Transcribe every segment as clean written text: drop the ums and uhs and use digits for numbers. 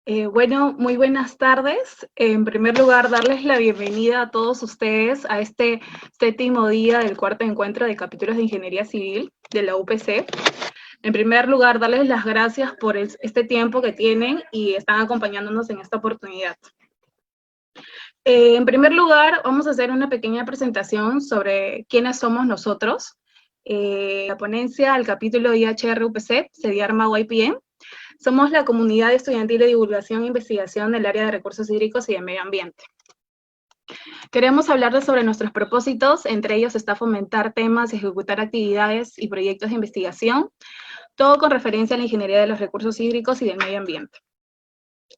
Bueno, muy buenas tardes. En primer lugar, darles la bienvenida a todos ustedes a este séptimo día del cuarto encuentro de capítulos de Ingeniería Civil de la UPC. En primer lugar, darles las gracias por este tiempo que tienen y están acompañándonos en esta oportunidad. En primer lugar, vamos a hacer una pequeña presentación sobre quiénes somos nosotros. La ponencia al capítulo IHR-UPC se llama YPM. Somos la comunidad estudiantil de divulgación e investigación del área de recursos hídricos y de medio ambiente. Queremos hablarles sobre nuestros propósitos, entre ellos está fomentar temas, ejecutar actividades y proyectos de investigación, todo con referencia a la ingeniería de los recursos hídricos y del medio ambiente.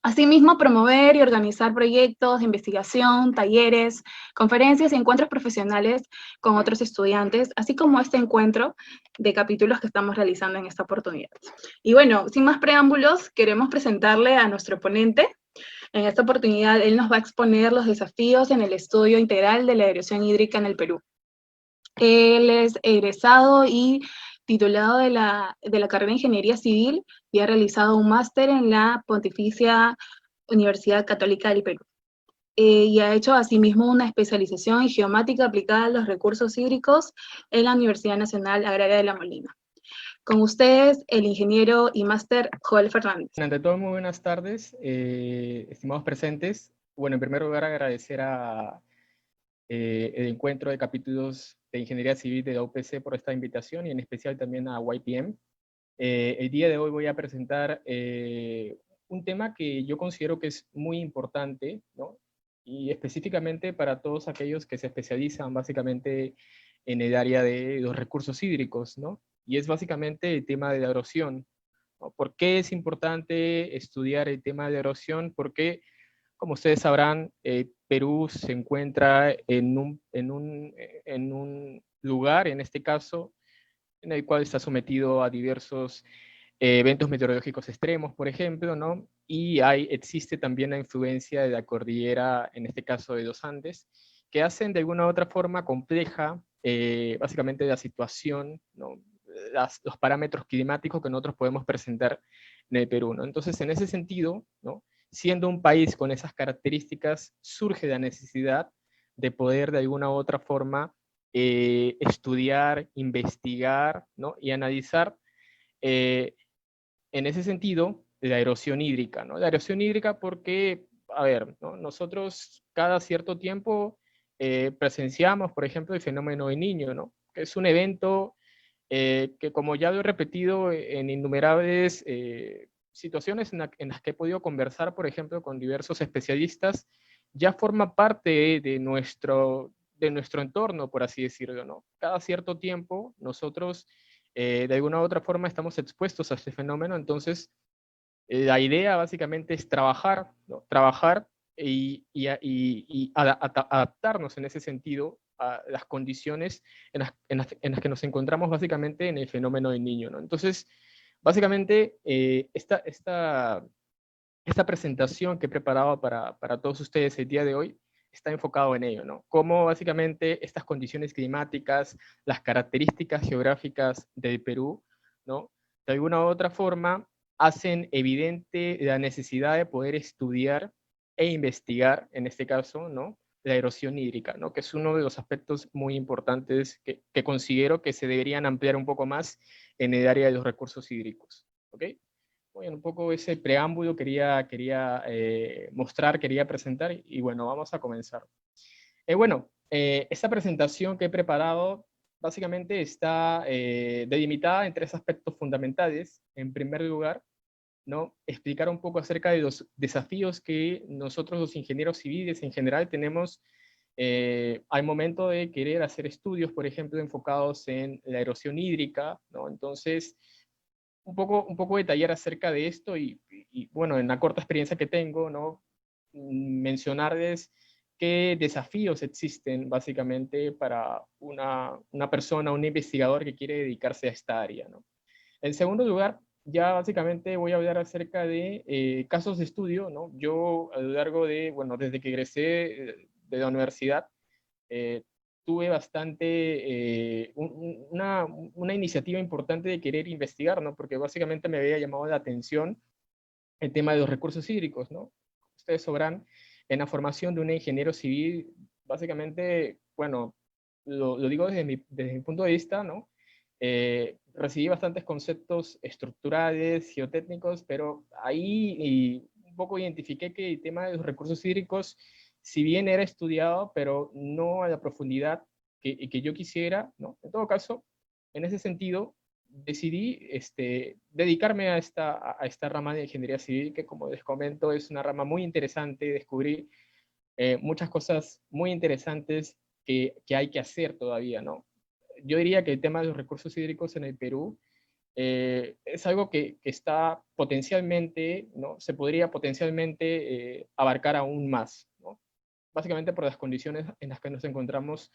Asimismo, promover y organizar proyectos de investigación, talleres, conferencias y encuentros profesionales con otros estudiantes, así como este encuentro de capítulos que estamos realizando en esta oportunidad. Y bueno, sin más preámbulos, queremos presentarle a nuestro ponente. En esta oportunidad, él nos va a exponer los desafíos en el estudio integral de la erosión hídrica en el Perú. Él es egresado y titulado de la carrera de Ingeniería Civil y ha realizado un máster en la Pontificia Universidad Católica del Perú. Y ha hecho asimismo una especialización en geomática aplicada a los recursos hídricos en la Universidad Nacional Agraria de La Molina. Con ustedes, el ingeniero y máster Joel Fernández. Ante todo, muy buenas tardes, estimados presentes. Bueno, en primer lugar, agradecer a el encuentro de capítulos de Ingeniería Civil de la UPC por esta invitación y en especial también a YPM. El día de hoy voy a presentar un tema que yo considero que es muy importante, ¿no? Y específicamente para todos aquellos que se especializan básicamente en el área de los recursos hídricos, ¿no? Y es básicamente el tema de la erosión. ¿Por qué es importante estudiar el tema de erosión? Porque, como ustedes sabrán, Perú se encuentra en un lugar, en este caso, en el cual está sometido a diversos eventos meteorológicos extremos, por ejemplo, ¿no? Y existe también la influencia de la cordillera, en este caso de los Andes, que hacen de alguna u otra forma compleja, básicamente, la situación, ¿no? Los parámetros climáticos que nosotros podemos presentar en el Perú, ¿no? Entonces, en ese sentido, ¿no? Siendo un país con esas características, surge la necesidad de poder de alguna u otra forma estudiar, investigar, ¿no? Y analizar eh, en ese sentido la erosión hídrica, ¿no? La erosión hídrica porque, a ver, ¿no? Nosotros cada cierto tiempo presenciamos, por ejemplo, el fenómeno de Niño, ¿no? Que es un evento que, como ya lo he repetido en innumerables situaciones en las que he podido conversar, por ejemplo, con diversos especialistas, ya forma parte de nuestro entorno, por así decirlo, ¿no? Cada cierto tiempo nosotros, de alguna u otra forma, estamos expuestos a este fenómeno, entonces la idea básicamente es trabajar, ¿no? Trabajar y adaptarnos en ese sentido a las condiciones en las que nos encontramos básicamente en el fenómeno del Niño, ¿no? Entonces, básicamente, esta presentación que he preparado para todos ustedes el día de hoy está enfocado en ello, ¿no? Cómo básicamente estas condiciones climáticas, las características geográficas del Perú, ¿no? De alguna u otra forma hacen evidente la necesidad de poder estudiar e investigar, en este caso, ¿no? La erosión hídrica, ¿no? Que es uno de los aspectos muy importantes que considero que se deberían ampliar un poco más en el área de los recursos hídricos, ¿ok? Bueno, un poco ese preámbulo quería mostrar, quería presentar y bueno, vamos a comenzar. Esta presentación que he preparado básicamente está delimitada en tres aspectos fundamentales. En primer lugar, ¿no? Explicar un poco acerca de los desafíos que nosotros los ingenieros civiles en general tenemos al momento de querer hacer estudios, por ejemplo, enfocados en la erosión hídrica, ¿no? Entonces, un poco detallar acerca de esto bueno, en la corta experiencia que tengo, ¿no? Mencionarles qué desafíos existen básicamente para una persona, un investigador que quiere dedicarse a esta área, ¿no? En segundo lugar, ya básicamente voy a hablar acerca de casos de estudio, ¿no? Yo a lo largo de, bueno, desde que egresé de la universidad, eh, tuve una iniciativa importante de querer investigar, ¿no? Porque básicamente me había llamado la atención el tema de los recursos hídricos, ¿no? Ustedes sabrán, en la formación de un ingeniero civil, básicamente, bueno, lo digo desde mi punto de vista, ¿no? Recibí bastantes conceptos estructurales, geotécnicos, pero ahí un poco identifiqué que el tema de los recursos hídricos, si bien era estudiado, pero no a la profundidad que yo quisiera, ¿no? En todo caso, en ese sentido, decidí dedicarme a esta rama de ingeniería civil, que como les comento es una rama muy interesante, descubrí muchas cosas muy interesantes que hay que hacer todavía, ¿no? Yo diría que el tema de los recursos hídricos en el Perú es algo que está potencialmente, ¿no? Se podría potencialmente abarcar aún más, ¿no? Básicamente por las condiciones en las que nos encontramos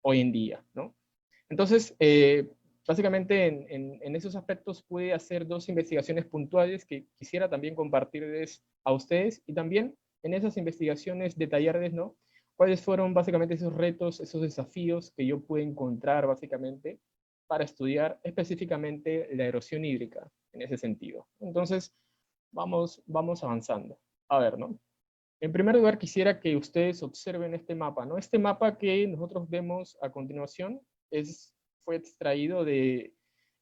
hoy en día, ¿no? Entonces, básicamente en esos aspectos pude hacer dos investigaciones puntuales que quisiera también compartirles a ustedes y también en esas investigaciones detallarles, ¿no? Cuáles fueron básicamente esos retos, esos desafíos que yo pude encontrar básicamente para estudiar específicamente la erosión hídrica en ese sentido. Entonces, vamos avanzando. A ver, ¿no? En primer lugar, quisiera que ustedes observen este mapa, ¿no? Este mapa que nosotros vemos a continuación fue extraído del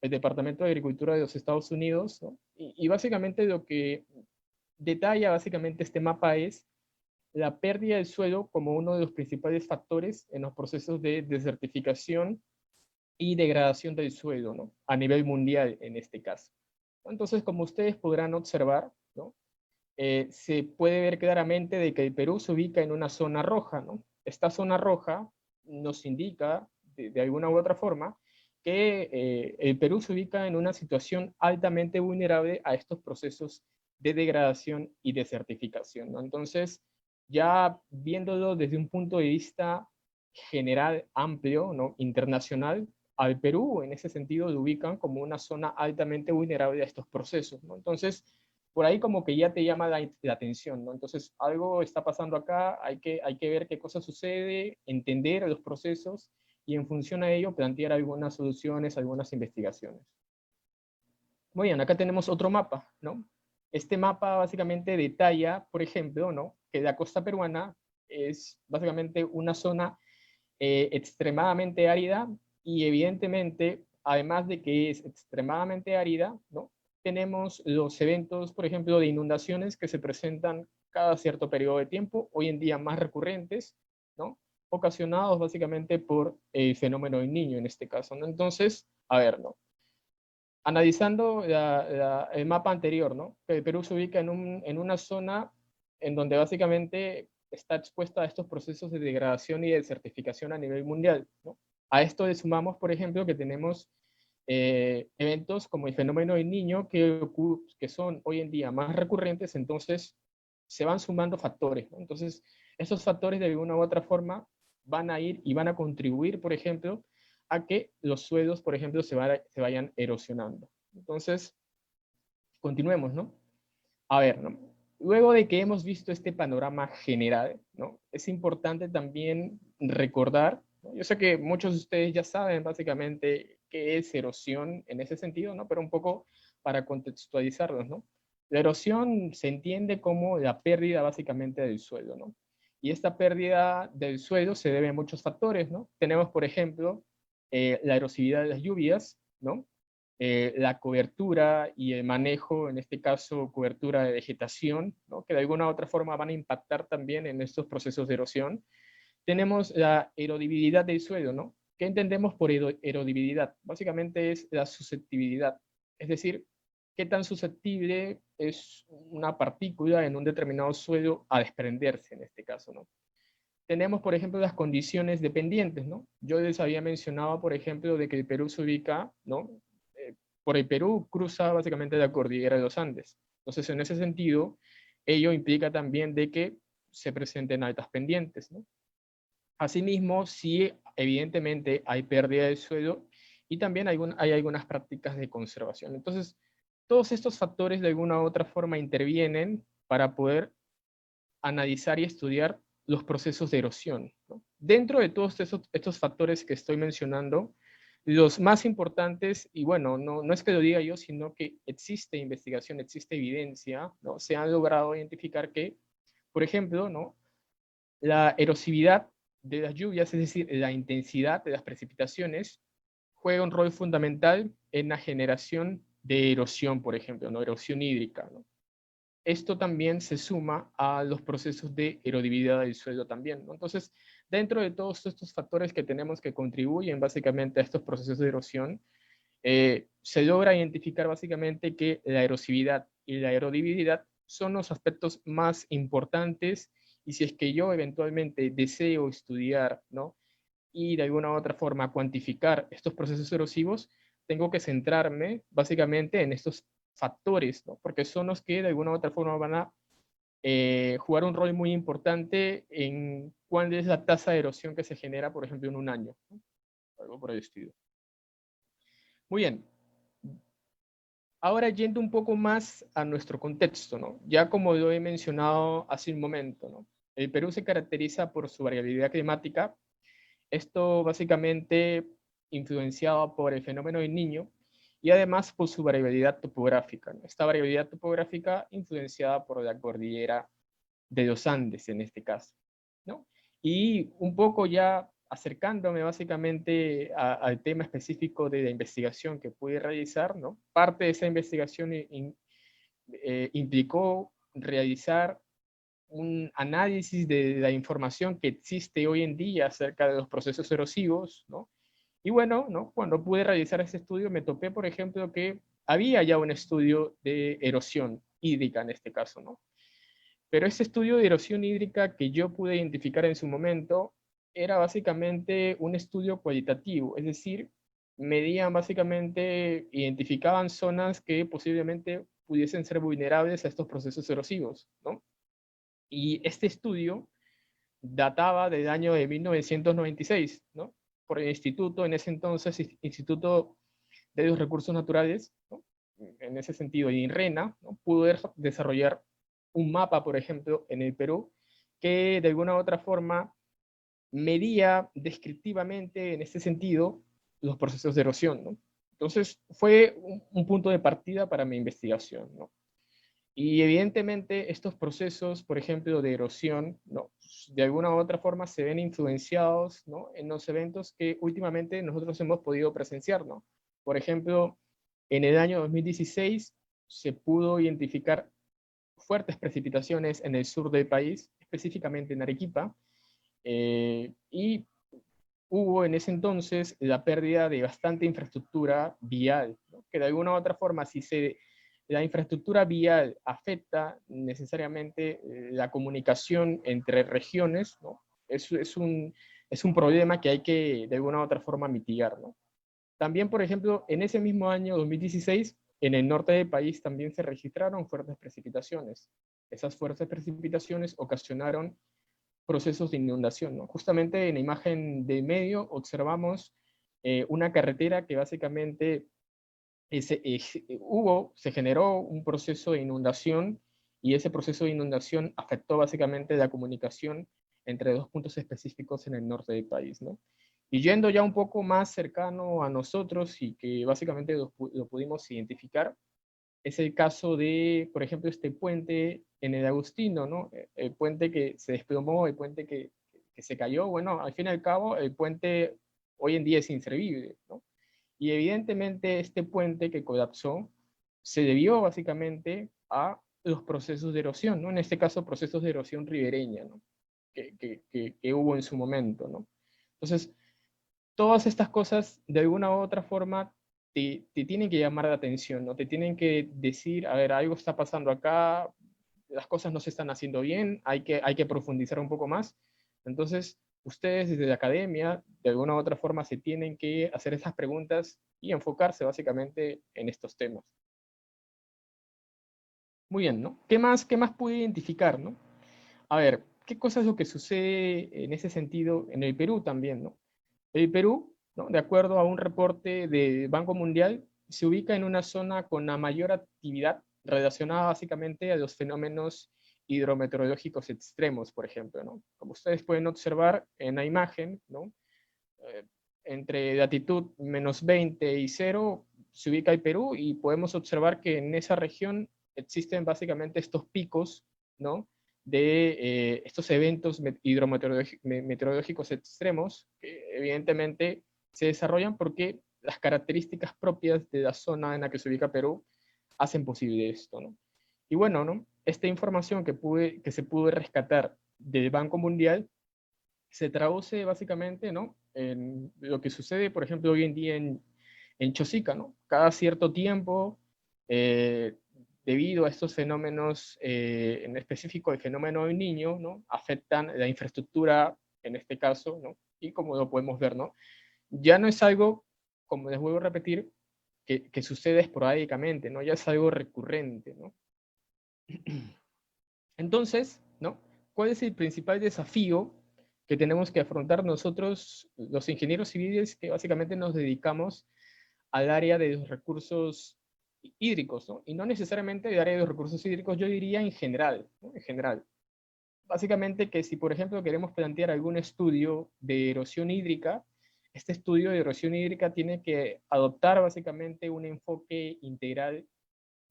Departamento de Agricultura de los Estados Unidos, ¿no? Y básicamente lo que detalla básicamente este mapa es la pérdida del suelo como uno de los principales factores en los procesos de desertificación y degradación del suelo, ¿no? A nivel mundial en este caso. Entonces, como ustedes podrán observar, ¿no? Se puede ver claramente de que el Perú se ubica en una zona roja, ¿no? Esta zona roja nos indica, de alguna u otra forma, que el Perú se ubica en una situación altamente vulnerable a estos procesos de degradación y desertificación, ¿no? Entonces, ya viéndolo desde un punto de vista general, amplio, ¿no? Internacional, al Perú en ese sentido lo ubican como una zona altamente vulnerable a estos procesos, ¿no? Entonces, por ahí como que ya te llama la atención, ¿no? Entonces, algo está pasando acá, hay que ver qué cosa sucede, entender los procesos y en función a ello plantear algunas soluciones, algunas investigaciones. Muy bien, acá tenemos otro mapa, ¿no? Este mapa básicamente detalla, por ejemplo, ¿no? Que la costa peruana es básicamente una zona extremadamente árida y evidentemente, además de que es extremadamente árida, ¿no? Tenemos los eventos, por ejemplo, de inundaciones que se presentan cada cierto periodo de tiempo, hoy en día más recurrentes, ¿no? Ocasionados básicamente por el fenómeno del Niño en este caso, ¿no? Entonces, a ver, ¿no? Analizando el mapa anterior, ¿no? El Perú se ubica en una zona en donde básicamente está expuesta a estos procesos de degradación y de desertificación a nivel mundial, ¿no? A esto le sumamos, por ejemplo, que tenemos eventos como el fenómeno del Niño que son hoy en día más recurrentes, entonces se van sumando factores, ¿no? Entonces, esos factores de alguna u otra forma van a ir y van a contribuir, por ejemplo, a que los suelos, por ejemplo, se vayan erosionando. Entonces, continuemos, ¿no? A ver, ¿no? Luego de que hemos visto este panorama general, ¿no? Es importante también recordar, ¿no? Yo sé que muchos de ustedes ya saben básicamente qué es erosión en ese sentido, ¿no? Pero un poco para contextualizarlos, ¿no? La erosión se entiende como la pérdida básicamente del suelo, ¿no? Y esta pérdida del suelo se debe a muchos factores, ¿no? Tenemos, por ejemplo, la erosividad de las lluvias, ¿no? La cobertura y el manejo, en este caso cobertura de vegetación, ¿no? Que de alguna u otra forma van a impactar también en estos procesos de erosión. Tenemos la erodibilidad del suelo, ¿no? ¿Qué entendemos por erodibilidad? Básicamente es la susceptibilidad, es decir, qué tan susceptible es una partícula en un determinado suelo a desprenderse en este caso, ¿no? Tenemos, por ejemplo, las condiciones dependientes, ¿no? Yo les había mencionado, por ejemplo, de que el Perú se ubica, ¿no? Por el Perú cruza básicamente la cordillera de los Andes. Entonces, en ese sentido, ello implica también de que se presenten altas pendientes, ¿no? Asimismo, sí, evidentemente hay pérdida de suelo y también hay algunas prácticas de conservación. Entonces, todos estos factores de alguna u otra forma intervienen para poder analizar y estudiar los procesos de erosión, ¿no? Dentro de todos estos factores que estoy mencionando, Los más importantes, y bueno, no es que lo diga yo, sino que existe investigación, existe evidencia, ¿no? Se han logrado identificar que, por ejemplo, ¿no? La erosividad de las lluvias, es decir, la intensidad de las precipitaciones, juega un rol fundamental en la generación de erosión, por ejemplo, ¿no? Erosión hídrica, ¿no? Esto también se suma a los procesos de erodibilidad del suelo también, ¿no? Entonces, dentro de todos estos factores que tenemos que contribuyen básicamente a estos procesos de erosión, se logra identificar básicamente que la erosividad y la erodibilidad son los aspectos más importantes, y si es que yo eventualmente deseo estudiar, ¿no? Y de alguna u otra forma cuantificar estos procesos erosivos, tengo que centrarme básicamente en estos factores, ¿no? Porque son los que de alguna u otra forma van a jugar un rol muy importante en cuál es la tasa de erosión que se genera, por ejemplo, en un año, ¿no? Algo por el estilo. Muy bien. Ahora yendo un poco más a nuestro contexto, ¿no? Ya como lo he mencionado hace un momento, ¿no? El Perú se caracteriza por su variabilidad climática. Esto básicamente influenciado por el fenómeno del Niño y además por su variabilidad topográfica, ¿no? Esta variabilidad topográfica influenciada por la cordillera de los Andes en este caso, ¿no? Y un poco ya acercándome básicamente al tema específico de la investigación que pude realizar, ¿no? Parte de esa investigación implicó realizar un análisis de la información que existe hoy en día acerca de los procesos erosivos, ¿no? Y bueno, ¿no? Cuando pude realizar ese estudio me topé, por ejemplo, que había ya un estudio de erosión hídrica en este caso, ¿no? Pero ese estudio de erosión hídrica que yo pude identificar en su momento era básicamente un estudio cualitativo, es decir, medían básicamente, identificaban zonas que posiblemente pudiesen ser vulnerables a estos procesos erosivos, ¿no? Y este estudio databa del año de 1996, ¿no? Por el instituto, en ese entonces, Instituto de los Recursos Naturales, ¿no? En ese sentido, y INRENA, ¿no? Pudo desarrollar un mapa, por ejemplo, en el Perú, que de alguna u otra forma medía descriptivamente, en este sentido, los procesos de erosión, ¿no? Entonces, fue un punto de partida para mi investigación, ¿no? Y evidentemente estos procesos, por ejemplo, de erosión, ¿no? De alguna u otra forma se ven influenciados, ¿no? En los eventos que últimamente nosotros hemos podido presenciar, ¿no? Por ejemplo, en el año 2016 se pudo identificar fuertes precipitaciones en el sur del país, específicamente en Arequipa, y hubo en ese entonces la pérdida de bastante infraestructura vial, ¿no? Que de alguna u otra forma, si la infraestructura vial afecta necesariamente la comunicación entre regiones, ¿no? Es un problema que hay que de alguna u otra forma mitigar, ¿no? También, por ejemplo, en ese mismo año 2016, en el norte del país también se registraron fuertes precipitaciones. Esas fuertes precipitaciones ocasionaron procesos de inundación, ¿no? Justamente en la imagen de medio observamos una carretera que básicamente se generó un proceso de inundación, y ese proceso de inundación afectó básicamente la comunicación entre dos puntos específicos en el norte del país, ¿no? Y yendo ya un poco más cercano a nosotros y que básicamente lo pudimos identificar, es el caso de, por ejemplo, este puente en el Agustino, ¿no? El puente que se desplomó, el puente que se cayó. Bueno, al fin y al cabo, el puente hoy en día es inservible, ¿no? Y evidentemente este puente que colapsó se debió básicamente a los procesos de erosión, ¿no? En este caso, procesos de erosión ribereña, ¿no? Que hubo en su momento, ¿no? Entonces, todas estas cosas, de alguna u otra forma, te tienen que llamar la atención, ¿no? Te tienen que decir, a ver, algo está pasando acá, las cosas no se están haciendo bien, hay que profundizar un poco más. Entonces, ustedes desde la academia, de alguna u otra forma, se tienen que hacer esas preguntas y enfocarse básicamente en estos temas. Muy bien, ¿no? Qué más pude identificar, ¿no? A ver, ¿qué cosa es lo que sucede en ese sentido en el Perú también, ¿no? El Perú, ¿no? De acuerdo a un reporte del Banco Mundial, se ubica en una zona con la mayor actividad relacionada básicamente a los fenómenos hidrometeorológicos extremos, por ejemplo, ¿no? Como ustedes pueden observar en la imagen, ¿no? entre latitud -20 y 0 se ubica el Perú, y podemos observar que en esa región existen básicamente estos picos, ¿no?, de estos eventos meteorológicos extremos, que evidentemente se desarrollan porque las características propias de la zona en la que se ubica Perú hacen posible esto, ¿no? Y bueno, ¿no?, esta información que se pudo rescatar del Banco Mundial se traduce básicamente, ¿no?, en lo que sucede, por ejemplo, hoy en día en Chosica, ¿no? Cada cierto tiempo, eh, debido a estos fenómenos, en específico el fenómeno del Niño, ¿no?, afectan la infraestructura en este caso, ¿no? Y como lo podemos ver, ¿no?, ya no es algo, como les vuelvo a repetir, que sucede esporádicamente, ¿no? Ya es algo recurrente, ¿no? Entonces, ¿no?, ¿cuál es el principal desafío que tenemos que afrontar nosotros, los ingenieros civiles, que básicamente nos dedicamos al área de los recursos hídricos, ¿no? Y no necesariamente el área de los recursos hídricos, yo diría en general, ¿no? En general. Básicamente que si, por ejemplo, queremos plantear algún estudio de erosión hídrica, este estudio de erosión hídrica tiene que adoptar básicamente un enfoque integral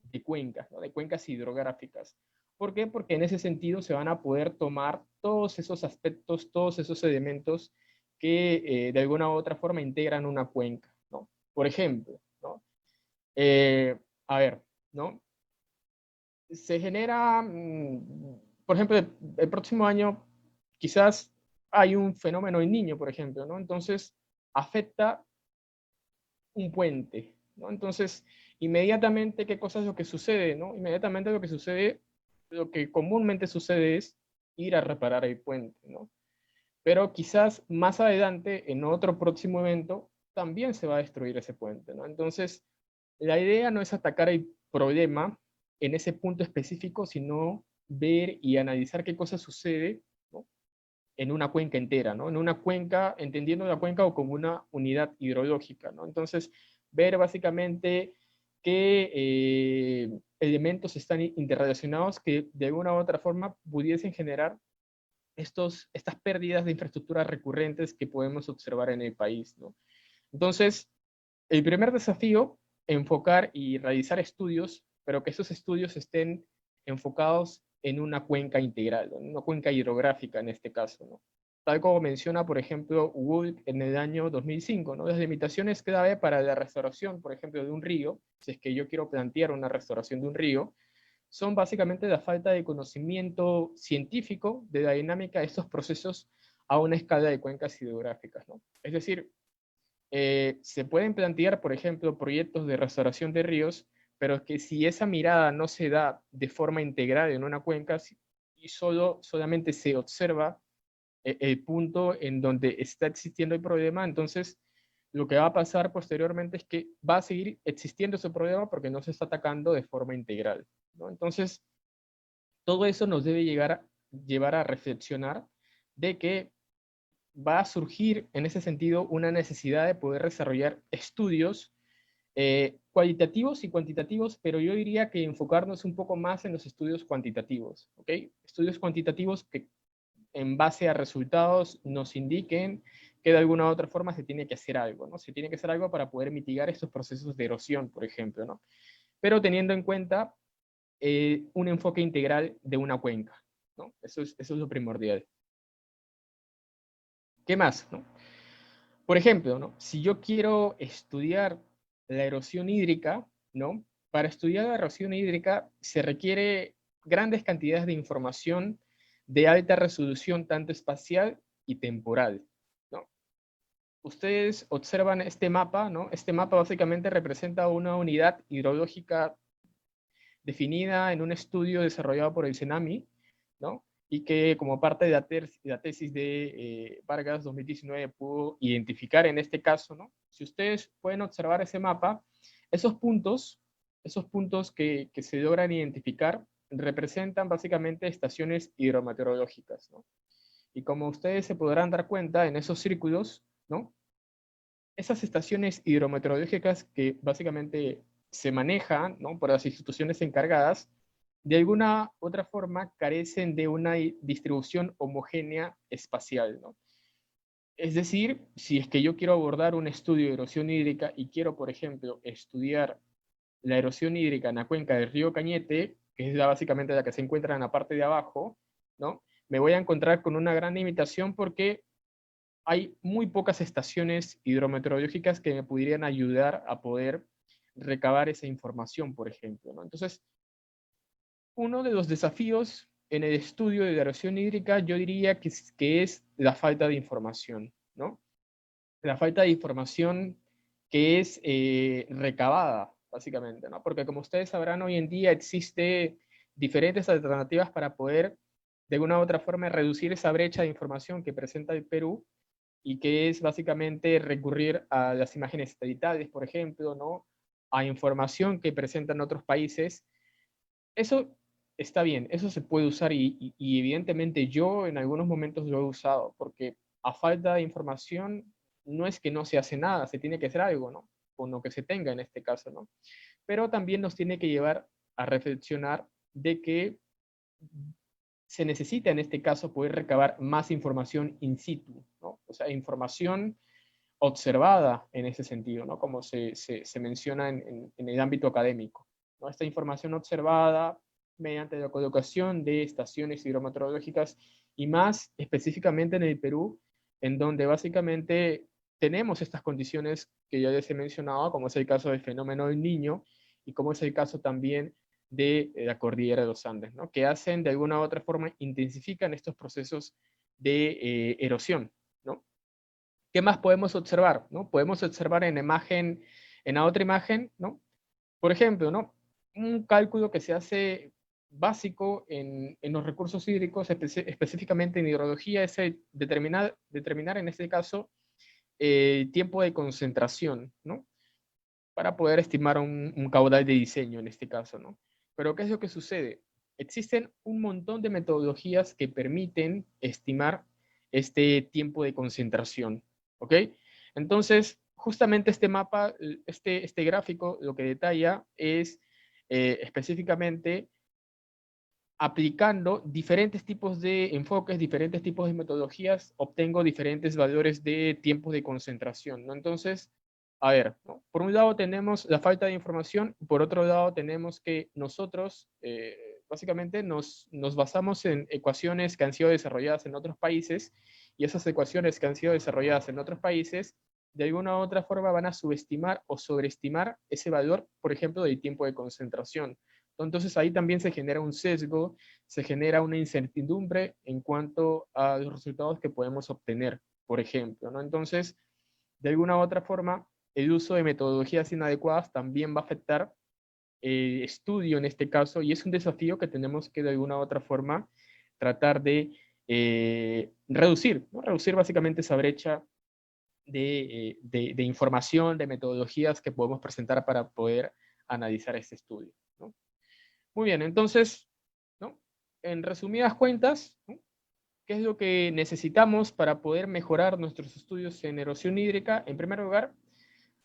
de cuencas, ¿no?, de cuencas hidrográficas. ¿Por qué? Porque en ese sentido se van a poder tomar todos esos aspectos, todos esos elementos que de alguna u otra forma integran una cuenca, ¿no? Por ejemplo, ¿no? A ver, ¿no? Se genera, por ejemplo, el próximo año quizás hay un fenómeno en Niño, por ejemplo, ¿no? Entonces afecta un puente, ¿no? Entonces, inmediatamente, ¿qué cosa es lo que sucede, no? Inmediatamente lo que sucede, lo que comúnmente sucede es ir a reparar el puente, ¿no? Pero quizás más adelante, en otro próximo evento, también se va a destruir ese puente, ¿no? Entonces, la idea no es atacar el problema en ese punto específico, sino ver y analizar qué cosa sucede, ¿no?, en una cuenca entera, ¿no? En una cuenca, entendiendo la cuenca como una unidad hidrológica, ¿no? Entonces, ver básicamente qué elementos están interrelacionados que de alguna u otra forma pudiesen generar estas pérdidas de infraestructura recurrentes que podemos observar en el país, ¿no? Entonces, el primer desafío, enfocar y realizar estudios, pero que esos estudios estén enfocados en una cuenca integral, en una cuenca hidrográfica en este caso, ¿no? Tal como menciona, por ejemplo, Wood en el año 2005, ¿no? Las limitaciones clave para la restauración, por ejemplo, de un río, si es que yo quiero plantear una restauración de un río, son básicamente la falta de conocimiento científico de la dinámica de estos procesos a una escala de cuencas hidrográficas, ¿no? Es decir, se pueden plantear, por ejemplo, proyectos de restauración de ríos, pero es que si esa mirada no se da de forma integral en una cuenca y solamente se observa el punto en donde está existiendo el problema, entonces lo que va a pasar posteriormente es que va a seguir existiendo ese problema porque no se está atacando de forma integral, ¿no? Entonces, todo eso nos debe llevar a reflexionar de que va a surgir en ese sentido una necesidad de poder desarrollar estudios cualitativos y cuantitativos, pero yo diría que enfocarnos un poco más en los estudios cuantitativos, ¿ok? Estudios cuantitativos que en base a resultados nos indiquen que de alguna u otra forma se tiene que hacer algo, ¿no? Se tiene que hacer algo para poder mitigar estos procesos de erosión, por ejemplo, ¿no? Pero teniendo en cuenta un enfoque integral de una cuenca, ¿no? Eso es lo primordial. ¿Qué más, no? Por ejemplo, ¿no?, si yo quiero estudiar la erosión hídrica, ¿no? Para estudiar la erosión hídrica se requiere grandes cantidades de información de alta resolución, tanto espacial y temporal, ¿no? Ustedes observan este mapa, ¿no? Este mapa básicamente representa una unidad hidrológica definida en un estudio desarrollado por el CENAMI, ¿no? Y que como parte de la tesis de Vargas 2019 pudo identificar en este caso, ¿no? Si ustedes pueden observar ese mapa, esos puntos que se logran identificar representan básicamente estaciones hidrometeorológicas, ¿no? Y como ustedes se podrán dar cuenta en esos círculos, ¿no?, esas estaciones hidrometeorológicas que básicamente se manejan, ¿no?, por las instituciones encargadas, de alguna otra forma carecen de una distribución homogénea espacial, ¿no? Es decir, si es que yo quiero abordar un estudio de erosión hídrica y quiero, por ejemplo, estudiar la erosión hídrica en la cuenca del río Cañete, que es básicamente la que se encuentra en la parte de abajo, ¿no? Me voy a encontrar con una gran limitación porque hay muy pocas estaciones hidrometeorológicas que me pudieran ayudar a poder recabar esa información, por ejemplo, ¿no? Entonces, uno de los desafíos en el estudio de la erosión hídrica, yo diría que es la falta de información, ¿no? La falta de información que es recabada, básicamente, ¿no? Porque como ustedes sabrán, hoy en día existe diferentes alternativas para poder, de alguna u otra forma, reducir esa brecha de información que presenta el Perú y que es básicamente recurrir a las imágenes satelitales, por ejemplo, ¿no? A información que presentan otros países. Eso está bien, eso se puede usar y evidentemente yo en algunos momentos lo he usado, porque a falta de información no es que no se hace nada, se tiene que hacer algo, ¿no? Con lo que se tenga en este caso, ¿no? Pero también nos tiene que llevar a reflexionar de que se necesita en este caso poder recabar más información in situ, ¿no? O sea, información observada en ese sentido, ¿no? Como se menciona en el ámbito académico, ¿no? Esta información observada mediante la colocación de estaciones hidrometeorológicas y más específicamente en el Perú, en donde básicamente tenemos estas condiciones que ya les he mencionado, como es el caso del fenómeno del Niño y como es el caso también de la cordillera de los Andes, ¿no? Que hacen de alguna u otra forma, intensifican estos procesos de erosión, ¿no? ¿Qué más podemos observar? ¿No? Podemos observar en la otra imagen, ¿no? Por ejemplo, ¿no? Un cálculo que se hace básico en los recursos hídricos, específicamente en hidrología, es determinar en este caso el tiempo de concentración, ¿no? Para poder estimar un caudal de diseño en este caso, ¿no? Pero ¿qué es lo que sucede? Existen un montón de metodologías que permiten estimar este tiempo de concentración, ¿ok? Entonces, justamente este mapa, este gráfico, lo que detalla es específicamente aplicando diferentes tipos de enfoques, diferentes tipos de metodologías, obtengo diferentes valores de tiempos de concentración, ¿no? Entonces, a ver, ¿no? Por un lado tenemos la falta de información, por otro lado tenemos que nosotros básicamente nos basamos en ecuaciones que han sido desarrolladas en otros países y esas ecuaciones que han sido desarrolladas en otros países de alguna u otra forma van a subestimar o sobreestimar ese valor, por ejemplo, del tiempo de concentración. Entonces ahí también se genera un sesgo, se genera una incertidumbre en cuanto a los resultados que podemos obtener, por ejemplo, ¿no? Entonces, de alguna u otra forma, el uso de metodologías inadecuadas también va a afectar el estudio en este caso y es un desafío que tenemos que de alguna u otra forma tratar de reducir, ¿no? Reducir básicamente esa brecha de información, de metodologías que podemos presentar para poder analizar este estudio, ¿no? Muy bien, entonces, ¿no? En resumidas cuentas, ¿no? ¿Qué es lo que necesitamos para poder mejorar nuestros estudios en erosión hídrica? En primer lugar,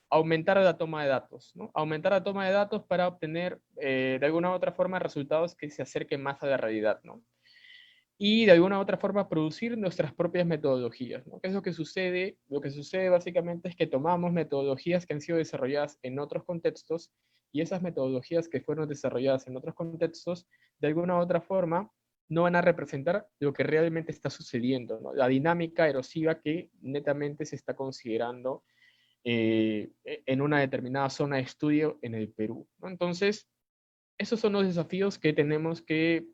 aumentar la toma de datos, ¿no? Aumentar la toma de datos para obtener de alguna u otra forma resultados que se acerquen más a la realidad, ¿no? Y de alguna u otra forma producir nuestras propias metodologías, ¿no? ¿Qué es lo que sucede? Lo que sucede básicamente es que tomamos metodologías que han sido desarrolladas en otros contextos y esas metodologías que fueron desarrolladas en otros contextos, de alguna u otra forma, no van a representar lo que realmente está sucediendo, ¿no? La dinámica erosiva que netamente se está considerando en una determinada zona de estudio en el Perú, ¿no? Entonces, esos son los desafíos que tenemos que,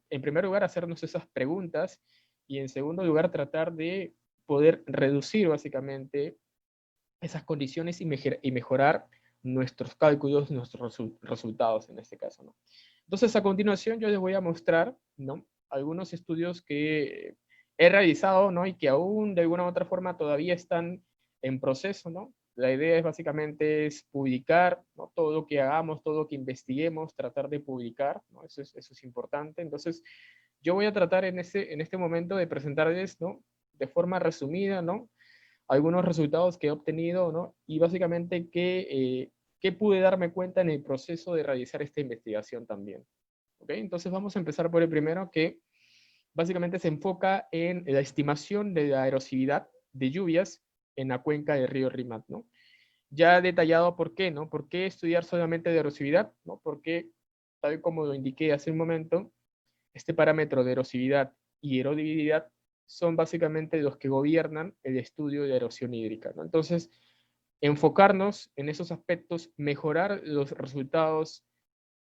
en primer lugar, hacernos esas preguntas y en segundo lugar, tratar de poder reducir básicamente esas condiciones y mejorar nuestros cálculos, nuestros resultados en este caso, ¿no? Entonces, a continuación, yo les voy a mostrar, ¿no? Algunos estudios que he realizado, ¿no? Y que aún de alguna u otra forma todavía están en proceso, ¿no? La idea es básicamente es publicar, ¿no? Todo lo que hagamos, todo lo que investiguemos, tratar de publicar, ¿no? Eso es importante. Entonces, yo voy a tratar en este momento de presentarles, ¿no? De forma resumida, ¿no? Algunos resultados que he obtenido, ¿no? Y básicamente qué pude darme cuenta en el proceso de realizar esta investigación también. ¿Ok? Entonces vamos a empezar por el primero que básicamente se enfoca en la estimación de la erosividad de lluvias en la cuenca del río Rímac, ¿no? Ya detallado por qué, ¿no? ¿Por qué estudiar solamente de erosividad? ¿No? Porque, tal como lo indiqué hace un momento, este parámetro de erosividad y erodibilidad son básicamente los que gobiernan el estudio de erosión hídrica, ¿no? Entonces, enfocarnos en esos aspectos, mejorar los resultados,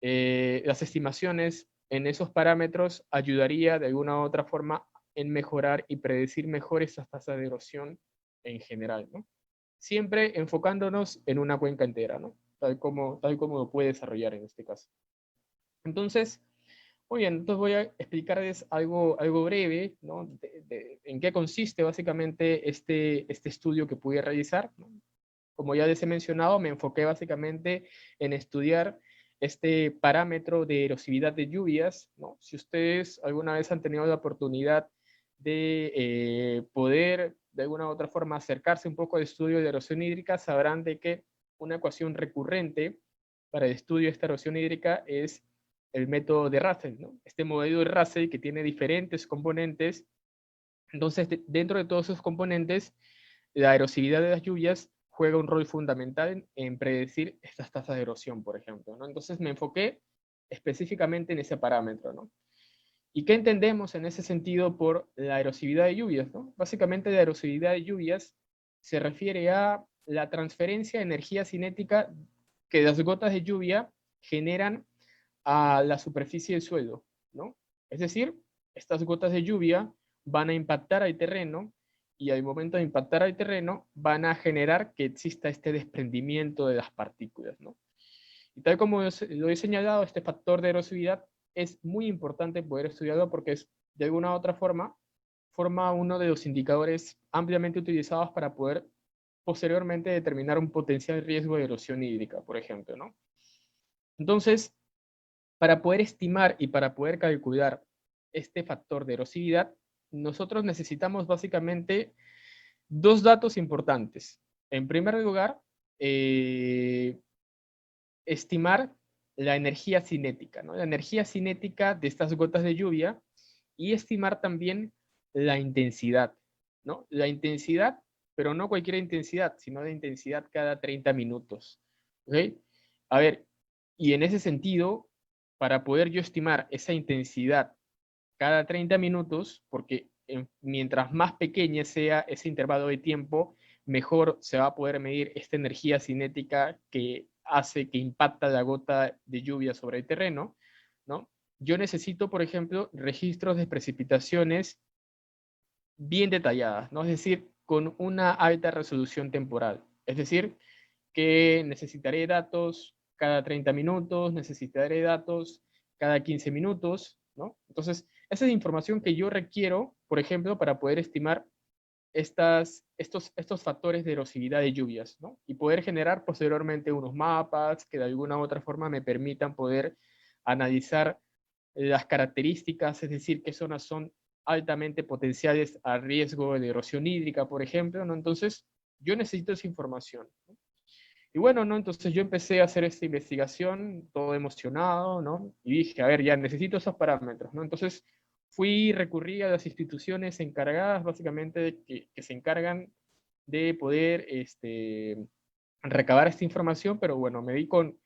las estimaciones en esos parámetros ayudaría de alguna u otra forma en mejorar y predecir mejor esas tasas de erosión en general, ¿no? Siempre enfocándonos en una cuenca entera, ¿no? Tal como lo puede desarrollar en este caso. Entonces, muy bien, entonces voy a explicarles algo breve, ¿no? En qué consiste básicamente este estudio que pude realizar, ¿no? Como ya les he mencionado, me enfoqué básicamente en estudiar este parámetro de erosividad de lluvias, ¿no? Si ustedes alguna vez han tenido la oportunidad de poder de alguna u otra forma acercarse un poco al estudio de erosión hídrica, sabrán de que una ecuación recurrente para el estudio de esta erosión hídrica es el método de Russell, ¿no? Este modelo de Russell que tiene diferentes componentes. Entonces, dentro de todos esos componentes, la erosividad de las lluvias juega un rol fundamental en predecir estas tasas de erosión, por ejemplo, ¿no? Entonces me enfoqué específicamente en ese parámetro, ¿no? ¿Y qué entendemos en ese sentido por la erosividad de lluvias, ¿no? Básicamente la erosividad de lluvias se refiere a la transferencia de energía cinética que las gotas de lluvia generan a la superficie del suelo, ¿no? Es decir, estas gotas de lluvia van a impactar al terreno y al momento de impactar al terreno van a generar que exista este desprendimiento de las partículas, ¿no? Y tal como lo he señalado, este factor de erosividad es muy importante poder estudiarlo porque es, de alguna u otra forma, forma uno de los indicadores ampliamente utilizados para poder posteriormente determinar un potencial riesgo de erosión hídrica, por ejemplo, ¿no? Entonces, para poder estimar y para poder calcular este factor de erosividad, nosotros necesitamos básicamente dos datos importantes. En primer lugar, estimar la energía cinética, ¿no? La energía cinética de estas gotas de lluvia y estimar también la intensidad, ¿no? La intensidad, pero no cualquier intensidad, sino la intensidad cada 30 minutos. ¿Ok? A ver, y en ese sentido, para poder yo estimar esa intensidad cada 30 minutos, porque mientras más pequeña sea ese intervalo de tiempo, mejor se va a poder medir esta energía cinética que hace que impacta la gota de lluvia sobre el terreno, ¿no? Yo necesito, por ejemplo, registros de precipitaciones bien detalladas, ¿no? Es decir, con una alta resolución temporal. Es decir, que necesitaré datos cada 30 minutos, necesitaré datos cada 15 minutos, ¿no? Entonces, esa es información que yo requiero, por ejemplo, para poder estimar estos factores de erosividad de lluvias, ¿no? Y poder generar posteriormente unos mapas que de alguna u otra forma me permitan poder analizar las características, es decir, qué zonas son altamente potenciales a riesgo de erosión hídrica, por ejemplo, ¿no? Entonces, yo necesito esa información, ¿no? Y bueno, ¿no? Entonces yo empecé a hacer esta investigación, todo emocionado, ¿no? Y dije, a ver, ya necesito esos parámetros, ¿no? Entonces recurrí a las instituciones encargadas, básicamente, que se encargan de poder recabar esta información, pero bueno, me di con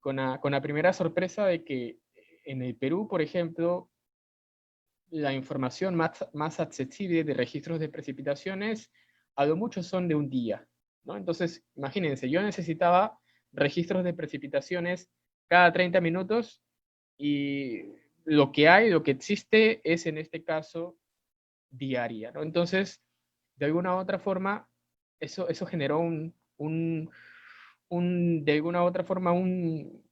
la primera sorpresa de que en el Perú, por ejemplo, la información más accesible de registros de precipitaciones, a lo mucho son de un día, ¿no? Entonces, imagínense, yo necesitaba registros de precipitaciones cada 30 minutos y lo que hay, lo que existe es en este caso diaria, ¿no? Entonces, de alguna u otra forma, eso generó de alguna u otra forma, un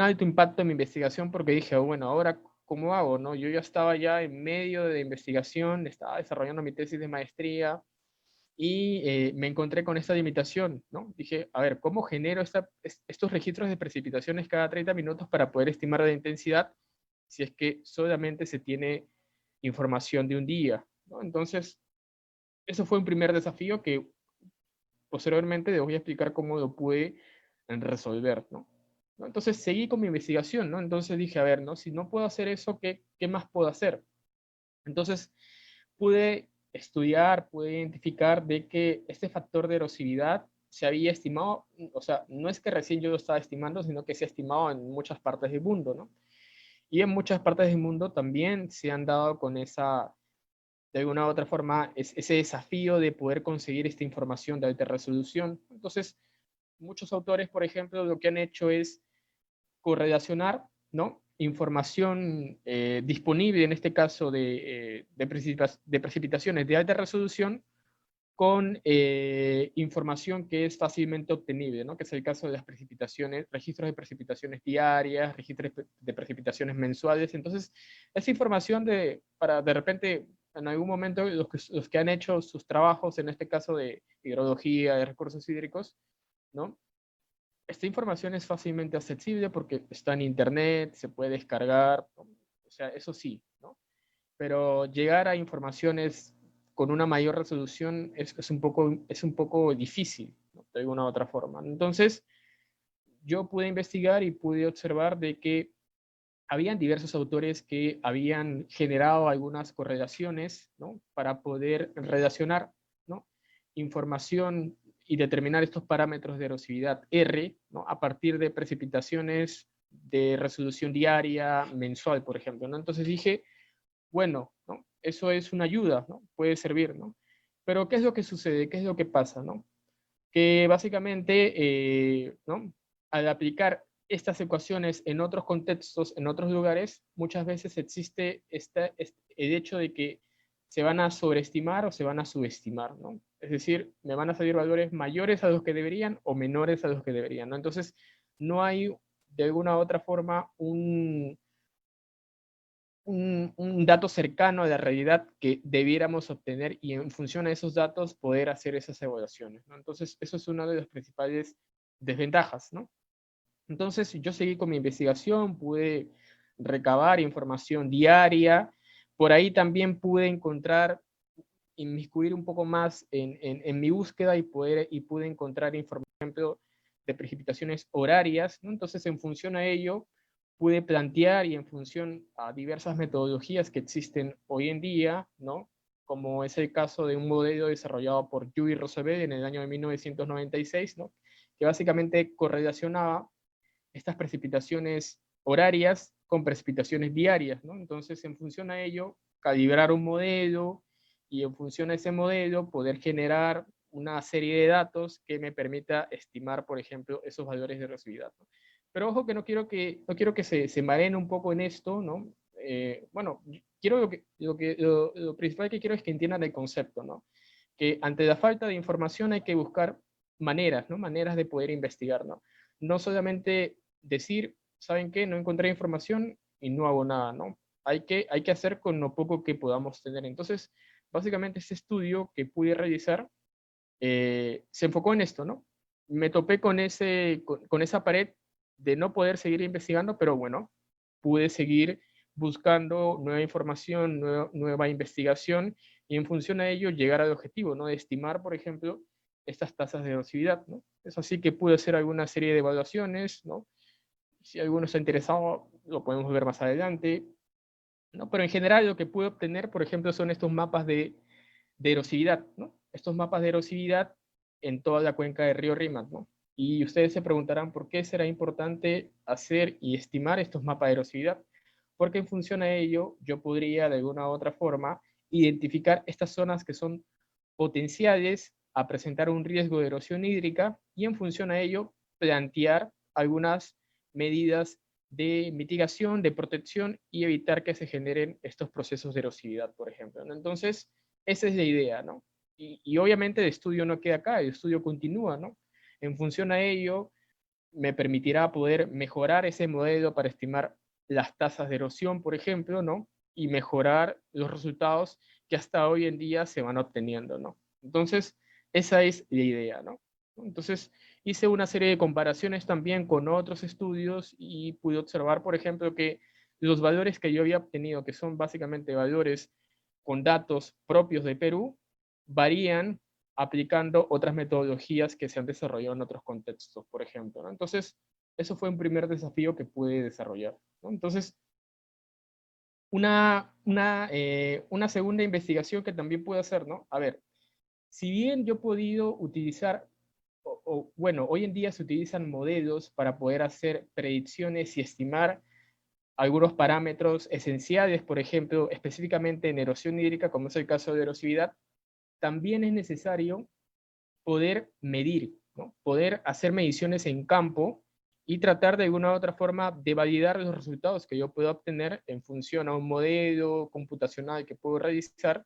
alto impacto en mi investigación porque dije, oh, bueno, ahora, ¿cómo hago? ¿No? Yo ya estaba ya en medio de investigación, estaba desarrollando mi tesis de maestría y me encontré con esta limitación, ¿no? Dije, a ver, ¿cómo genero estos registros de precipitaciones cada 30 minutos para poder estimar la intensidad si es que solamente se tiene información de un día, ¿no? Entonces, eso fue un primer desafío que posteriormente les voy a explicar cómo lo pude resolver, ¿no? ¿No? Entonces seguí con mi investigación, ¿no? Entonces dije, a ver, ¿no? Si no puedo hacer eso, ¿qué más puedo hacer? Entonces pude estudiar, pude identificar de que este factor de erosividad se había estimado, o sea, no es que recién yo lo estaba estimando, sino que se ha estimado en muchas partes del mundo, ¿no? Y en muchas partes del mundo también se han dado con esa, de alguna u otra forma, ese desafío de poder conseguir esta información de alta resolución. Entonces, muchos autores, por ejemplo, lo que han hecho es correlacionar, ¿no?, información disponible, en este caso de precipitaciones de alta resolución, con información que es fácilmente obtenible, ¿no?, que es el caso de las precipitaciones, registros de precipitaciones diarias, registros de precipitaciones mensuales. Entonces, esa información para de repente, en algún momento, los que han hecho sus trabajos, en este caso de hidrología, de recursos hídricos, ¿no?, esta información es fácilmente accesible porque está en internet, se puede descargar, o sea, eso sí, ¿no? Pero llegar a informaciones con una mayor resolución es un poco difícil, ¿no?, de alguna u otra forma. Entonces, yo pude investigar y pude observar de que habían diversos autores que habían generado algunas correlaciones, ¿no?, para poder relacionar, ¿no?, información y determinar estos parámetros de erosividad R, ¿no?, a partir de precipitaciones de resolución diaria, mensual, por ejemplo, ¿no? Entonces dije, bueno, ¿no?, eso es una ayuda, ¿no?, puede servir, ¿no? Pero ¿qué es lo que sucede? ¿Qué es lo que pasa, ¿no? Que básicamente, ¿no?, al aplicar estas ecuaciones en otros contextos, en otros lugares, muchas veces existe el hecho de que se van a sobreestimar o se van a subestimar, ¿no? Es decir, me van a salir valores mayores a los que deberían o menores a los que deberían, ¿no? Entonces, no hay de alguna u otra forma un dato cercano a la realidad que debiéramos obtener y en función a esos datos poder hacer esas evaluaciones, ¿no? Entonces, eso es una de las principales desventajas, ¿no? Entonces, yo seguí con mi investigación, pude recabar información diaria, por ahí también pude encontrar, inmiscuir un poco más en mi búsqueda y pude encontrar información, por ejemplo, de precipitaciones horarias, ¿no? Entonces, en función a ello, pude plantear y en función a diversas metodologías que existen hoy en día, ¿no?, como es el caso de un modelo desarrollado por Yu y Rosabel en el año de 1996, ¿no?, que básicamente correlacionaba estas precipitaciones horarias con precipitaciones diarias, ¿no? Entonces, en función a ello, calibrar un modelo y en función a ese modelo poder generar una serie de datos que me permita estimar, por ejemplo, esos valores de erosividad, ¿no? Pero ojo que no quiero que se mareen un poco en esto, ¿no? Bueno, quiero lo principal que quiero es que entiendan el concepto, ¿no? Que ante la falta de información hay que buscar maneras, ¿no? Maneras de poder investigar, ¿no? No solamente decir, ¿saben qué? No encontré información y no hago nada, ¿no? Hay que hacer con lo poco que podamos tener. Entonces, básicamente este estudio que pude realizar se enfocó en esto, ¿no? Me topé con esa pared de no poder seguir investigando, pero bueno, pude seguir buscando nueva información, nueva investigación y en función a ello llegar al objetivo, ¿no? De estimar, por ejemplo, estas tasas de erosividad, ¿no? Es así que pude hacer alguna serie de evaluaciones, ¿no? Si alguno está interesado, lo podemos ver más adelante, ¿no? Pero en general lo que pude obtener, por ejemplo, son estos mapas de erosividad, ¿no? Estos mapas de erosividad en toda la cuenca del río Rímac, ¿no? Y ustedes se preguntarán por qué será importante hacer y estimar estos mapas de erosividad. Porque en función a ello, yo podría de alguna u otra forma identificar estas zonas que son potenciales a presentar un riesgo de erosión hídrica y en función a ello plantear algunas medidas de mitigación, de protección y evitar que se generen estos procesos de erosividad, por ejemplo, ¿no? Entonces, esa es la idea, ¿no? Y obviamente el estudio no queda acá, el estudio continúa, ¿no? En función a ello, me permitirá poder mejorar ese modelo para estimar las tasas de erosión, por ejemplo, ¿no? Y mejorar los resultados que hasta hoy en día se van obteniendo, ¿no? Entonces, esa es la idea, ¿no? Entonces, hice una serie de comparaciones también con otros estudios y pude observar, por ejemplo, que los valores que yo había obtenido, que son básicamente valores con datos propios de Perú, varían aplicando otras metodologías que se han desarrollado en otros contextos, por ejemplo, ¿no? Entonces, eso fue un primer desafío que pude desarrollar, ¿no? Entonces, una una segunda investigación que también puedo hacer, ¿no? A ver, si bien yo he podido utilizar, bueno, hoy en día se utilizan modelos para poder hacer predicciones y estimar algunos parámetros esenciales, por ejemplo, específicamente en erosión hídrica, como es el caso de erosividad, también es necesario poder medir, ¿no? Poder hacer mediciones en campo y tratar de alguna u otra forma de validar los resultados que yo puedo obtener en función a un modelo computacional que puedo realizar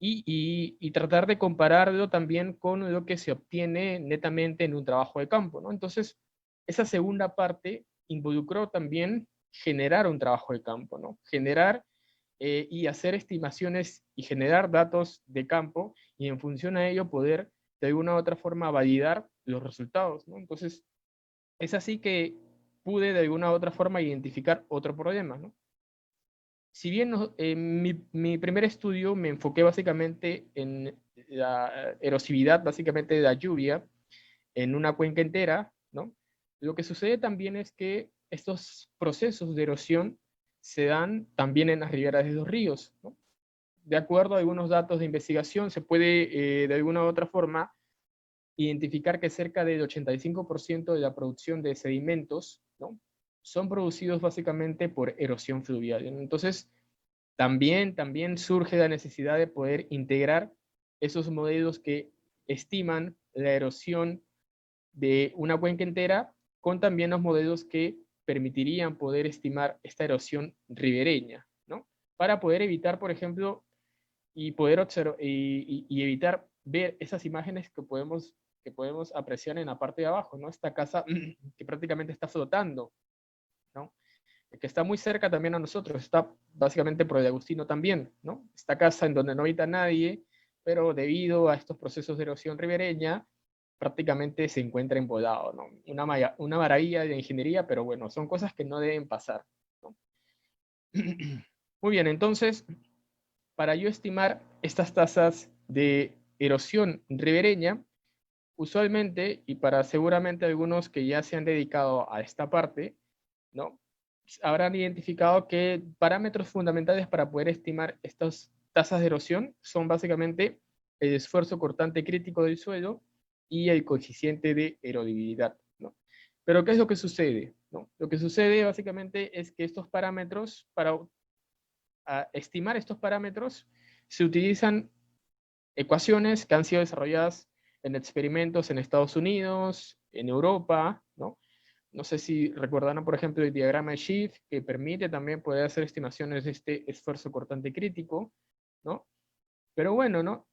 y tratar de compararlo también con lo que se obtiene netamente en un trabajo de campo, ¿no? Entonces, esa segunda parte involucró también generar un trabajo de campo, ¿no? Generar y hacer estimaciones y generar datos de campo y en función a ello poder de alguna u otra forma validar los resultados, ¿no? Entonces, es así que pude de alguna u otra forma identificar otro problema, ¿no? Si bien mi primer estudio me enfoqué básicamente en la erosividad, básicamente de la lluvia, en una cuenca entera, ¿no? Lo que sucede también es que estos procesos de erosión se dan también en las riberas de los ríos, ¿no? De acuerdo a algunos datos de investigación, se puede de alguna u otra forma identificar que cerca del 85% de la producción de sedimentos, ¿no? Son producidos básicamente por erosión fluvial. Entonces, también surge la necesidad de poder integrar esos modelos que estiman la erosión de una cuenca entera con también los modelos que permitirían poder estimar esta erosión ribereña, ¿no? Para poder evitar, por ejemplo, y poder observar y evitar ver esas imágenes que podemos apreciar en la parte de abajo, ¿no? Esta casa que prácticamente está flotando, ¿no? Que está muy cerca también a nosotros, está básicamente por el Agustino también, ¿no? Esta casa en donde no habita nadie, pero debido a estos procesos de erosión ribereña, prácticamente se encuentra embolado, ¿no? Una maravilla de ingeniería, pero bueno, son cosas que no deben pasar, ¿no? Muy bien, entonces, para yo estimar estas tasas de erosión ribereña, usualmente, y para seguramente algunos que ya se han dedicado a esta parte, ¿no? Habrán identificado que parámetros fundamentales para poder estimar estas tasas de erosión son básicamente el esfuerzo cortante crítico del suelo y el coeficiente de erodibilidad, ¿no? Pero ¿qué es lo que sucede? ¿No? Lo que sucede básicamente es que estos parámetros, para estimar estos parámetros, se utilizan ecuaciones que han sido desarrolladas en experimentos en Estados Unidos, en Europa, ¿no? No sé si recordarán, por ejemplo, el diagrama de Schiff, que permite también poder hacer estimaciones de este esfuerzo cortante crítico, ¿no? Pero bueno, ¿no?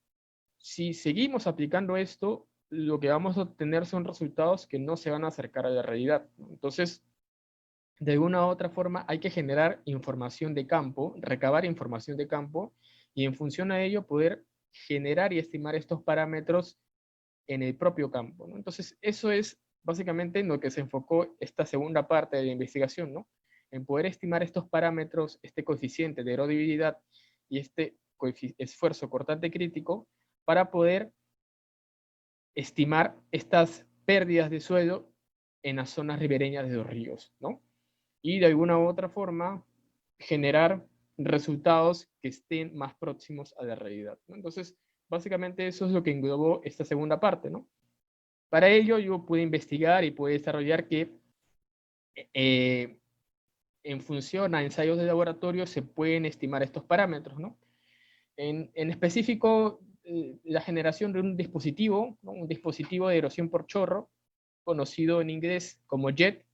Si seguimos aplicando esto, lo que vamos a obtener son resultados que no se van a acercar a la realidad, ¿no? Entonces, de alguna u otra forma, hay que generar información de campo, recabar información de campo, y en función a ello poder generar y estimar estos parámetros en el propio campo, ¿no? Entonces, eso es básicamente en lo que se enfocó esta segunda parte de la investigación, ¿no? En poder estimar estos parámetros, este coeficiente de erodibilidad y este esfuerzo cortante crítico para poder estimar estas pérdidas de suelo en las zonas ribereñas de los ríos, ¿no? Y de alguna u otra forma generar resultados que estén más próximos a la realidad, ¿no? Entonces, básicamente eso es lo que englobó esta segunda parte, ¿no? Para ello yo pude investigar y pude desarrollar que eh, en función a ensayos de laboratorio se pueden estimar estos parámetros, ¿no? En específico, la generación de un dispositivo, ¿no? Un dispositivo de erosión por chorro, conocido en inglés como Jet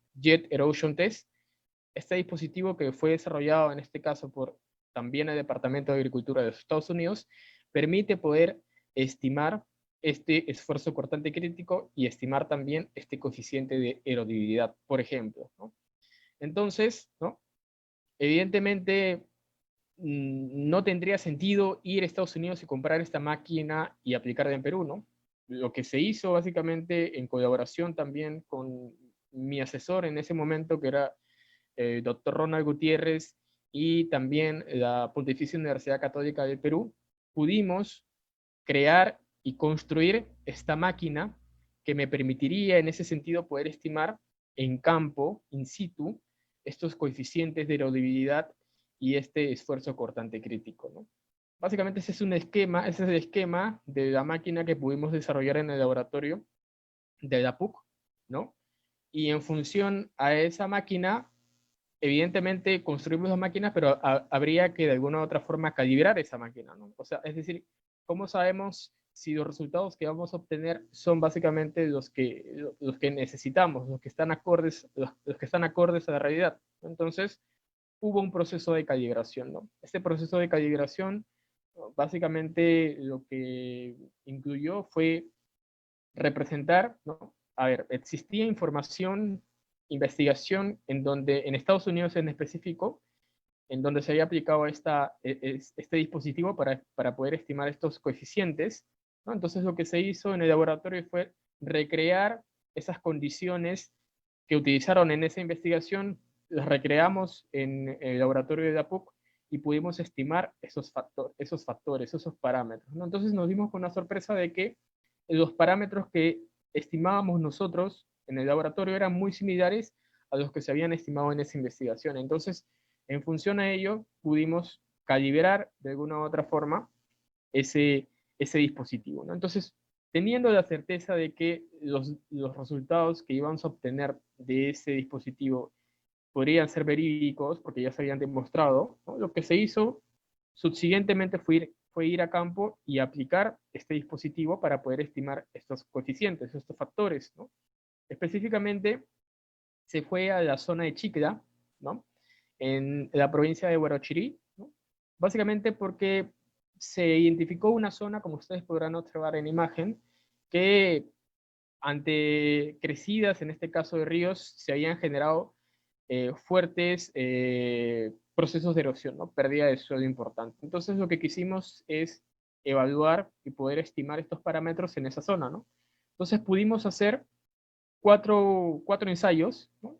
Erosion Test. Este dispositivo, que fue desarrollado en este caso por también el Departamento de Agricultura de los Estados Unidos, permite poder estimar este esfuerzo cortante crítico y estimar también este coeficiente de erodibilidad, por ejemplo, ¿no? Entonces, ¿no? Evidentemente, no tendría sentido ir a Estados Unidos y comprar esta máquina y aplicarla en Perú, ¿no? Lo que se hizo básicamente en colaboración también con mi asesor en ese momento, que era el doctor Ronald Gutiérrez, y también la Pontificia Universidad Católica del Perú, pudimos crear y construir esta máquina que me permitiría en ese sentido poder estimar en campo, in situ, estos coeficientes de erodibilidad y este esfuerzo cortante crítico, ¿no? Básicamente ese es el esquema de la máquina que pudimos desarrollar en el laboratorio de la PUC, ¿no? Y en función a esa máquina, evidentemente construimos las máquinas, pero habría que de alguna u otra forma calibrar esa máquina, ¿no? O sea, es decir, ¿cómo sabemos si los resultados que vamos a obtener son básicamente los que necesitamos, los que están acordes, los que están acordes a la realidad? Entonces, hubo un proceso de calibración, ¿no? Este proceso de calibración, básicamente lo que incluyó fue representar, ¿no? A ver, existía información, investigación en donde, en Estados Unidos en específico, en donde se había aplicado este dispositivo para poder estimar estos coeficientes, ¿no? Entonces lo que se hizo en el laboratorio fue recrear esas condiciones que utilizaron en esa investigación, las recreamos en el laboratorio de la PUC y pudimos estimar esos factores, esos parámetros, ¿no? Entonces nos dimos con la sorpresa de que los parámetros que estimábamos nosotros en el laboratorio eran muy similares a los que se habían estimado en esa investigación. Entonces, en función a ello, pudimos calibrar de alguna u otra forma ese dispositivo, ¿no? Entonces, teniendo la certeza de que los resultados que íbamos a obtener de ese dispositivo podrían ser verídicos, porque ya se habían demostrado, ¿no? Lo que se hizo subsiguientemente fue ir a campo y aplicar este dispositivo para poder estimar estos coeficientes, estos factores, ¿no? Específicamente, se fue a la zona de Chicla, ¿no? En la provincia de Huarochirí, ¿no? Básicamente porque se identificó una zona, como ustedes podrán observar en imagen, que ante crecidas, en este caso de ríos, se habían generado fuertes procesos de erosión, ¿no? Pérdida de suelo importante. Entonces lo que quisimos es evaluar y poder estimar estos parámetros en esa zona, ¿no? Entonces pudimos hacer cuatro ensayos, ¿no?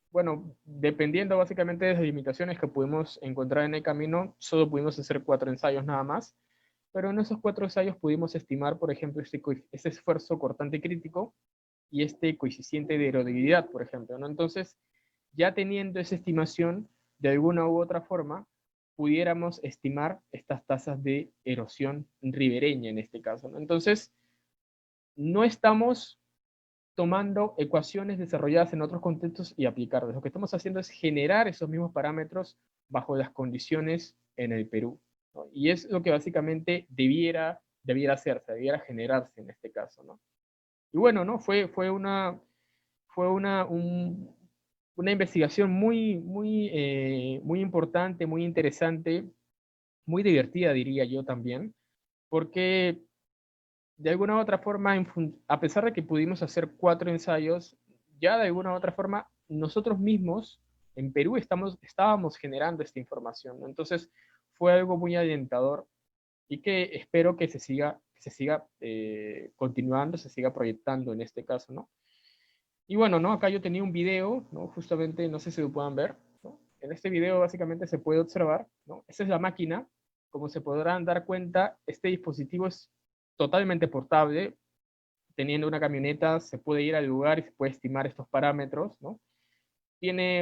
Bueno, dependiendo básicamente de las limitaciones que pudimos encontrar en el camino, solo pudimos hacer 4 ensayos nada más, pero en esos 4 ensayos pudimos estimar, por ejemplo, este esfuerzo cortante crítico y este coeficiente de erodibilidad, por ejemplo, ¿no? Entonces, ya teniendo esa estimación, de alguna u otra forma, pudiéramos estimar estas tasas de erosión ribereña en este caso, ¿no? Entonces, no estamos tomando ecuaciones desarrolladas en otros contextos y aplicarlas. Lo que estamos haciendo es generar esos mismos parámetros bajo las condiciones en el Perú, ¿no? Y es lo que básicamente debiera hacerse, debiera generarse en este caso, ¿no? Y bueno, ¿no? Fue una investigación muy importante, muy interesante, muy divertida, diría yo también, porque de alguna u otra forma, a pesar de que pudimos hacer 4 ensayos, ya de alguna u otra forma, nosotros mismos en Perú estábamos generando esta información, ¿no? Entonces, fue algo muy alentador y que espero que se siga continuando, se siga proyectando en este caso, ¿no? Y bueno, ¿no? Acá yo tenía un video, ¿no? Justamente, no sé si lo puedan ver, ¿no? En este video básicamente se puede observar, ¿no? Esta es la máquina. Como se podrán dar cuenta, este dispositivo es totalmente portable. Teniendo una camioneta se puede ir al lugar y se puede estimar estos parámetros, ¿no?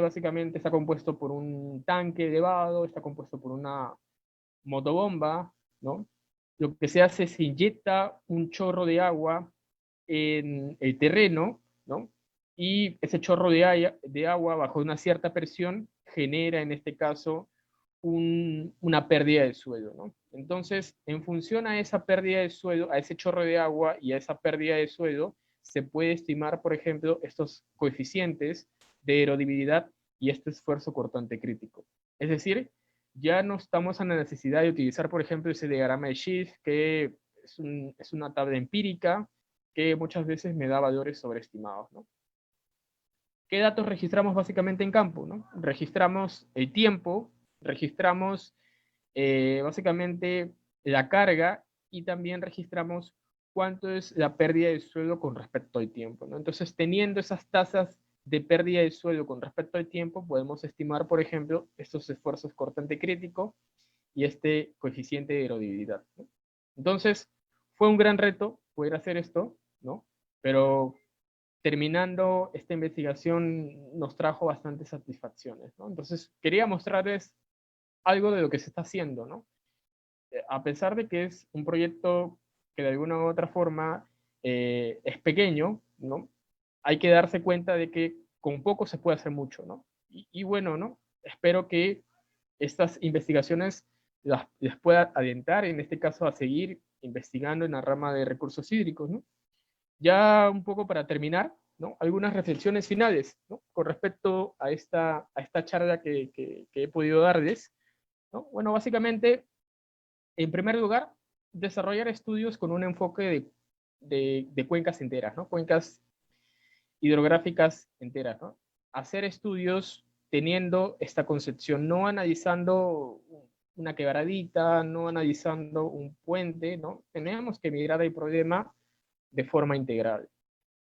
Básicamente está compuesto por un tanque elevado, está compuesto por una motobomba, ¿no? Lo que se hace es se inyecta un chorro de agua en el terreno, ¿no? Y ese chorro de agua bajo una cierta presión genera en este caso una pérdida de suelo, ¿no? Entonces, en función a esa pérdida de suelo, a ese chorro de agua y a esa pérdida de suelo, se puede estimar, por ejemplo, estos coeficientes de erodibilidad y este esfuerzo cortante crítico. Es decir, ya no estamos en la necesidad de utilizar, por ejemplo, ese diagrama de Schiff, que es una tabla empírica que muchas veces me da valores sobreestimados, ¿no? ¿Qué datos registramos básicamente en campo, ¿no? Registramos el tiempo, registramos básicamente la carga y también registramos cuánto es la pérdida de suelo con respecto al tiempo, ¿no? Entonces, teniendo esas tasas de pérdida de suelo con respecto al tiempo, podemos estimar, por ejemplo, estos esfuerzos cortante crítico y este coeficiente de erodibilidad, ¿no? Entonces, fue un gran reto poder hacer esto, ¿no? Pero terminando esta investigación nos trajo bastantes satisfacciones, ¿no? Entonces, quería mostrarles algo de lo que se está haciendo, ¿no? A pesar de que es un proyecto que de alguna u otra forma es pequeño, ¿no? Hay que darse cuenta de que con poco se puede hacer mucho, ¿no? Y bueno, ¿no? Espero que estas investigaciones las pueda alentar, en este caso a seguir investigando en la rama de recursos hídricos, ¿no? Ya un poco para terminar, ¿no? Algunas reflexiones finales, ¿no? Con respecto a esta charla que he podido darles, ¿no? Bueno, básicamente, en primer lugar, desarrollar estudios con un enfoque de cuencas enteras, ¿no? Cuencas hidrográficas enteras, ¿no? Hacer estudios teniendo esta concepción, no analizando una quebradita, no analizando un puente, ¿no? Tenemos que mirar el problema de forma integral,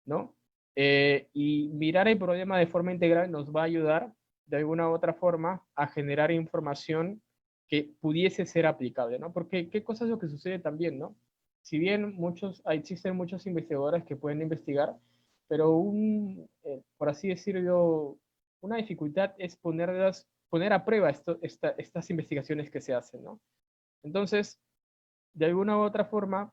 ¿no? Y mirar el problema de forma integral nos va a ayudar de alguna u otra forma a generar información que pudiese ser aplicable, ¿no? Porque qué cosa es lo que sucede también, ¿no? Si bien existen muchos investigadores que pueden investigar, pero por así decirlo, una dificultad es poner a prueba estas investigaciones que se hacen, ¿no? Entonces, de alguna u otra forma,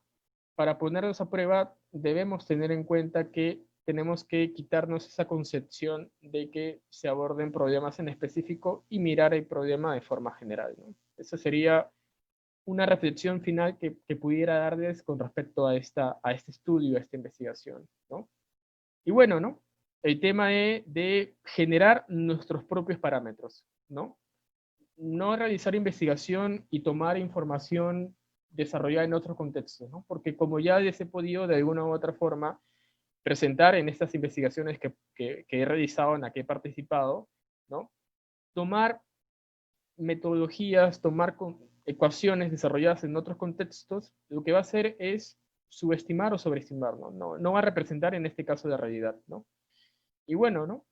para ponerlos a prueba, debemos tener en cuenta que tenemos que quitarnos esa concepción de que se aborden problemas en específico y mirar el problema de forma general, ¿no? Esa sería una reflexión final que pudiera darles con respecto a este estudio, a esta investigación, ¿no? Y bueno, ¿no? El tema de generar nuestros propios parámetros, ¿no? No realizar investigación y tomar información desarrollada en otro contexto, ¿no? Porque como ya les he podido de alguna u otra forma presentar en estas investigaciones que he realizado, en las que he participado, ¿no? Tomar metodologías, tomar ecuaciones desarrolladas en otros contextos, lo que va a hacer es subestimar o sobreestimar, ¿no? No va a representar en este caso la realidad, ¿no? Y bueno, ¿no?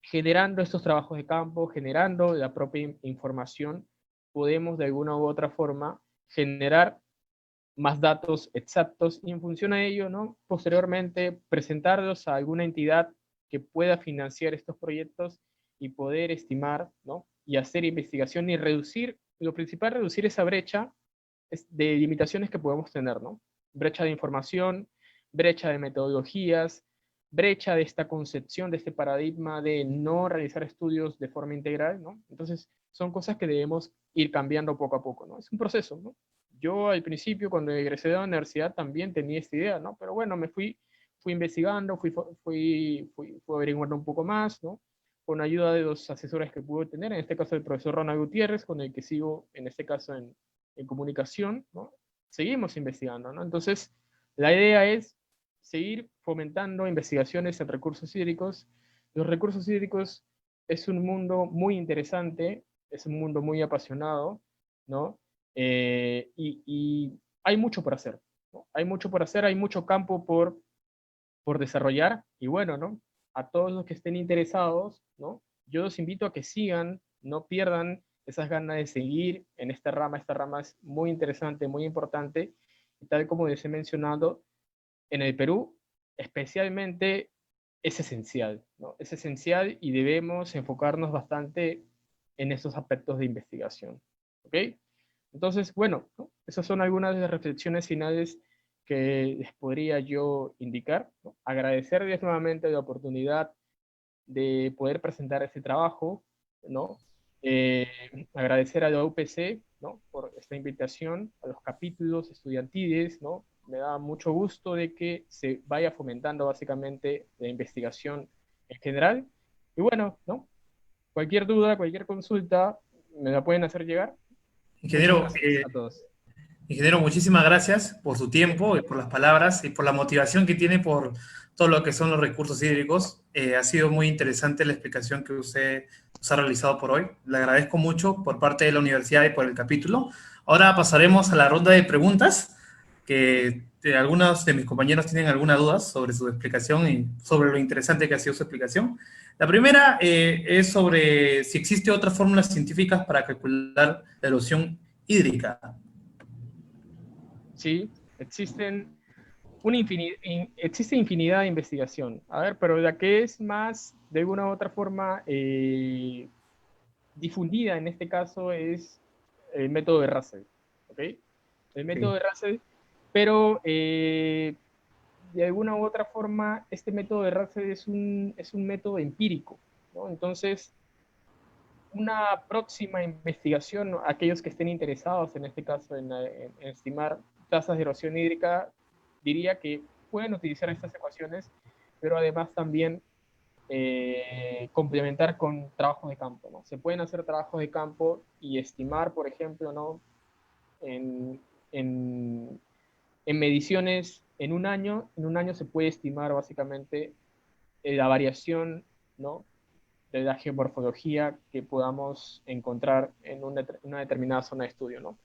Generando estos trabajos de campo, generando la propia información, podemos de alguna u otra forma generar más datos exactos y en función a ello, ¿no? Posteriormente presentarlos a alguna entidad que pueda financiar estos proyectos y poder estimar, ¿no? Y hacer investigación y reducir, lo principal, reducir esa brecha de limitaciones que podemos tener, ¿no? Brecha de información, brecha de metodologías, brecha de esta concepción, de este paradigma de no realizar estudios de forma integral, ¿no? Entonces, son cosas que debemos ir cambiando poco a poco, ¿no? Es un proceso, ¿no? Yo al principio, cuando egresé de la universidad, también tenía esta idea, ¿no? Pero bueno, fui investigando, fui averiguando un poco más, ¿no? Con ayuda de los asesores que pude tener, en este caso el profesor Ronald Gutiérrez, con el que sigo, en este caso, en comunicación, ¿no? Seguimos investigando, ¿no? Entonces, la idea es seguir fomentando investigaciones en recursos hídricos. Los recursos hídricos es un mundo muy interesante, es un mundo muy apasionado, ¿no? Y hay mucho por hacer, ¿no? Hay mucho por hacer, hay mucho campo por desarrollar, y bueno, ¿no? A todos los que estén interesados, ¿no? Yo los invito a que sigan, no pierdan esas ganas de seguir en esta rama es muy interesante, muy importante, y tal como les he mencionado, en el Perú especialmente es esencial, ¿no? Es esencial y debemos enfocarnos bastante en estos aspectos de investigación, ¿ok? Entonces, bueno, ¿no? Esas son algunas de las reflexiones finales que les podría yo indicar, ¿no? Agradecerles nuevamente la oportunidad de poder presentar este trabajo, ¿no? Eh, Agradecer a la UPC, ¿no? Por esta invitación, a los capítulos estudiantiles, ¿no? Me da mucho gusto de que se vaya fomentando básicamente la investigación en general. Y bueno, ¿no? Cualquier duda, cualquier consulta, me la pueden hacer llegar. Muchas Ingeniero, gracias a todos. Ingeniero, muchísimas gracias por su tiempo y por las palabras y por la motivación que tiene por todo lo que son los recursos hídricos. Ha sido muy interesante la explicación que usted nos ha realizado por hoy. Le agradezco mucho por parte de la universidad y por el capítulo. Ahora pasaremos a la ronda de preguntas, que algunos de mis compañeros tienen algunas dudas sobre su explicación y sobre lo interesante que ha sido su explicación. La primera es sobre si existe otras fórmulas científicas para calcular la erosión hídrica. Sí, existe infinidad de investigación. A ver, pero la que es más, de alguna u otra forma, difundida en este caso es el método de Russell, ¿ok? El método de Russell, pero de alguna u otra forma este método de Russell es un método empírico, ¿no? Entonces, una próxima investigación, ¿no? Aquellos que estén interesados en este caso en estimar tasas de erosión hídrica, diría que pueden utilizar estas ecuaciones, pero además también complementar con trabajos de campo, ¿no? Se pueden hacer trabajos de campo y estimar, por ejemplo, ¿no? en, en, en mediciones en un año se puede estimar básicamente la variación, ¿no? De la geomorfología que podamos encontrar en una determinada zona de estudio, ¿no?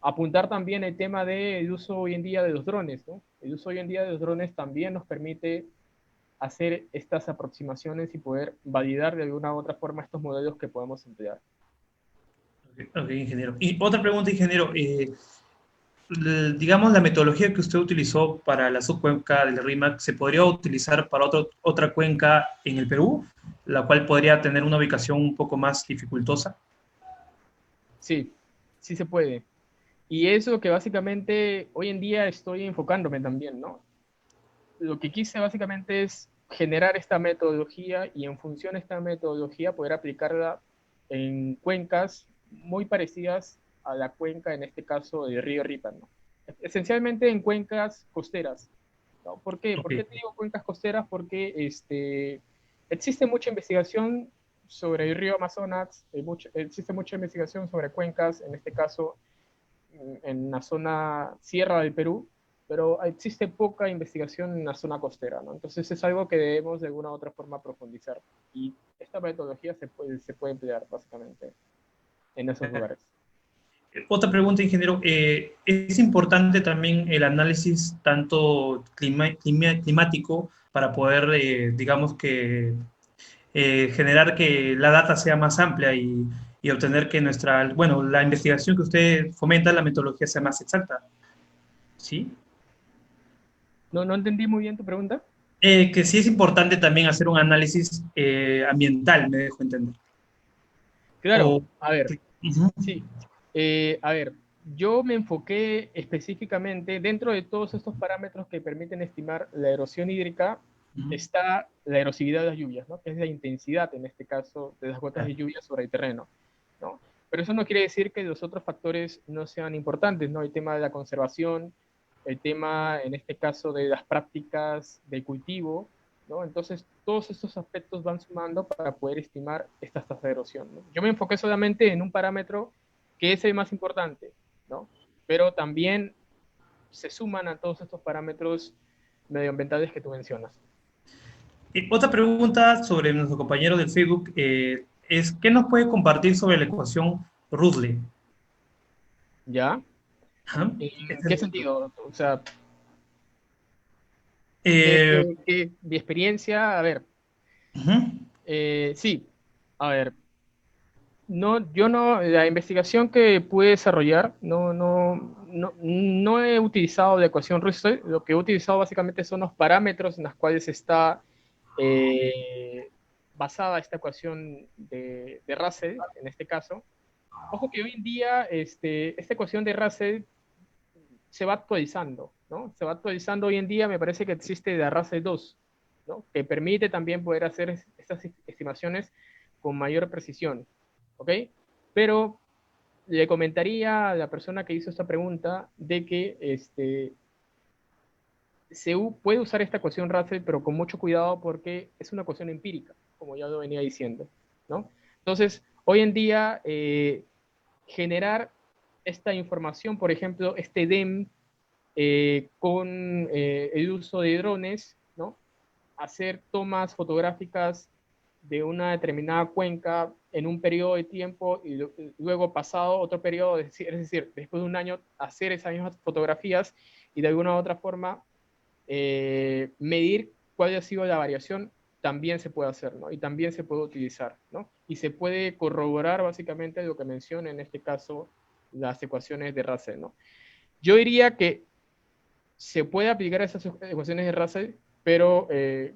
Apuntar también el tema del uso hoy en día de los drones, ¿no? El uso hoy en día de los drones también nos permite hacer estas aproximaciones y poder validar de alguna u otra forma estos modelos que podemos emplear. Ok, ingeniero. Y otra pregunta, ingeniero. Digamos, la metodología que usted utilizó para la subcuenca del RIMAC, ¿se podría utilizar para otra cuenca en el Perú, la cual podría tener una ubicación un poco más dificultosa? Sí, sí se puede. Y es lo que básicamente hoy en día estoy enfocándome también, ¿no? Lo que quise básicamente es generar esta metodología y en función de esta metodología poder aplicarla en cuencas muy parecidas a la cuenca, en este caso, del río Ripa, ¿no? Esencialmente en cuencas costeras, ¿no? ¿Por qué? ¿Por qué Ok. te digo cuencas costeras? Porque existe mucha investigación sobre el río Amazonas, existe mucha investigación sobre cuencas, en este caso en la zona sierra del Perú, pero existe poca investigación en la zona costera, ¿no? Entonces es algo que debemos de alguna u otra forma profundizar. Y esta metodología se puede emplear básicamente en esos lugares. Otra pregunta, ingeniero. ¿Es importante también el análisis tanto climático para poder, digamos que, generar que la data sea más amplia y obtener que bueno, la investigación que usted fomenta, la metodología sea más exacta? ¿Sí? No, no entendí muy bien tu pregunta. Que sí es importante también hacer un análisis ambiental, me dejo entender. Claro, O, a ver, ujú, sí. A ver, yo me enfoqué específicamente dentro de todos estos parámetros que permiten estimar la erosión hídrica, ujú, está la erosividad de las lluvias, ¿no? Que es la intensidad, en este caso, de las gotas claro. de lluvia sobre el terreno, ¿no? Pero eso no quiere decir que los otros factores no sean importantes, ¿no? El tema de la conservación, el tema, en este caso, de las prácticas de cultivo, ¿no? Entonces, todos estos aspectos van sumando para poder estimar estas tasas de erosión, ¿no? Yo me enfoqué solamente en un parámetro que es el más importante, ¿no? Pero también se suman a todos estos parámetros medioambientales que tú mencionas. Otra pregunta sobre nuestro compañero del Facebook es, ¿qué nos puede compartir sobre la ecuación Rudley? ¿Ya? Ajá. ¿En qué sentido? O sea, Eh, mi experiencia, a ver, ujú, sí, a ver, no, yo no, la investigación que pude desarrollar, no he utilizado la ecuación Russell, lo que he utilizado básicamente son los parámetros en los cuales está eh, basada esta ecuación de Russell, en este caso. Ojo que hoy en día esta ecuación de Russell se va actualizando, ¿no? Se va actualizando hoy en día, me parece que existe la Russell 2, ¿no? Que permite también poder hacer estas estimaciones con mayor precisión, ¿ok? Pero le comentaría a la persona que hizo esta pregunta de que puede usar esta ecuación Russell, pero con mucho cuidado porque es una ecuación empírica, como ya lo venía diciendo, ¿no? Entonces, hoy en día, generar esta información, por ejemplo, este DEM con el uso de drones, ¿no? Hacer tomas fotográficas de una determinada cuenca en un periodo de tiempo y luego pasado otro periodo, es decir, después de un año, hacer esas mismas fotografías y de alguna u otra forma medir cuál ha sido la variación también se puede hacer, ¿no? Y también se puede utilizar, ¿no? Y se puede corroborar básicamente lo que menciona en este caso las ecuaciones de Russell, ¿no? Yo diría que se puede aplicar esas ecuaciones de Russell, pero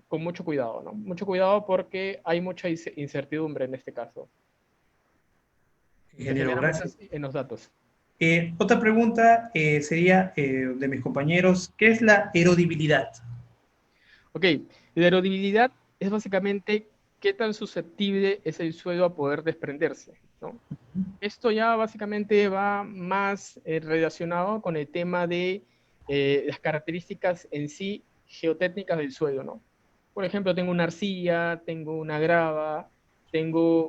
con mucho cuidado, ¿no? Mucho cuidado porque hay mucha incertidumbre en este caso. Ingeniero, gracias. En los datos. Otra pregunta sería de mis compañeros, ¿qué es la erodibilidad? Ok, la erodibilidad es básicamente qué tan susceptible es el suelo a poder desprenderse, ¿no? Esto ya básicamente va más relacionado con el tema de las características en sí geotécnicas del suelo, ¿no? Por ejemplo, tengo una arcilla, tengo una grava, tengo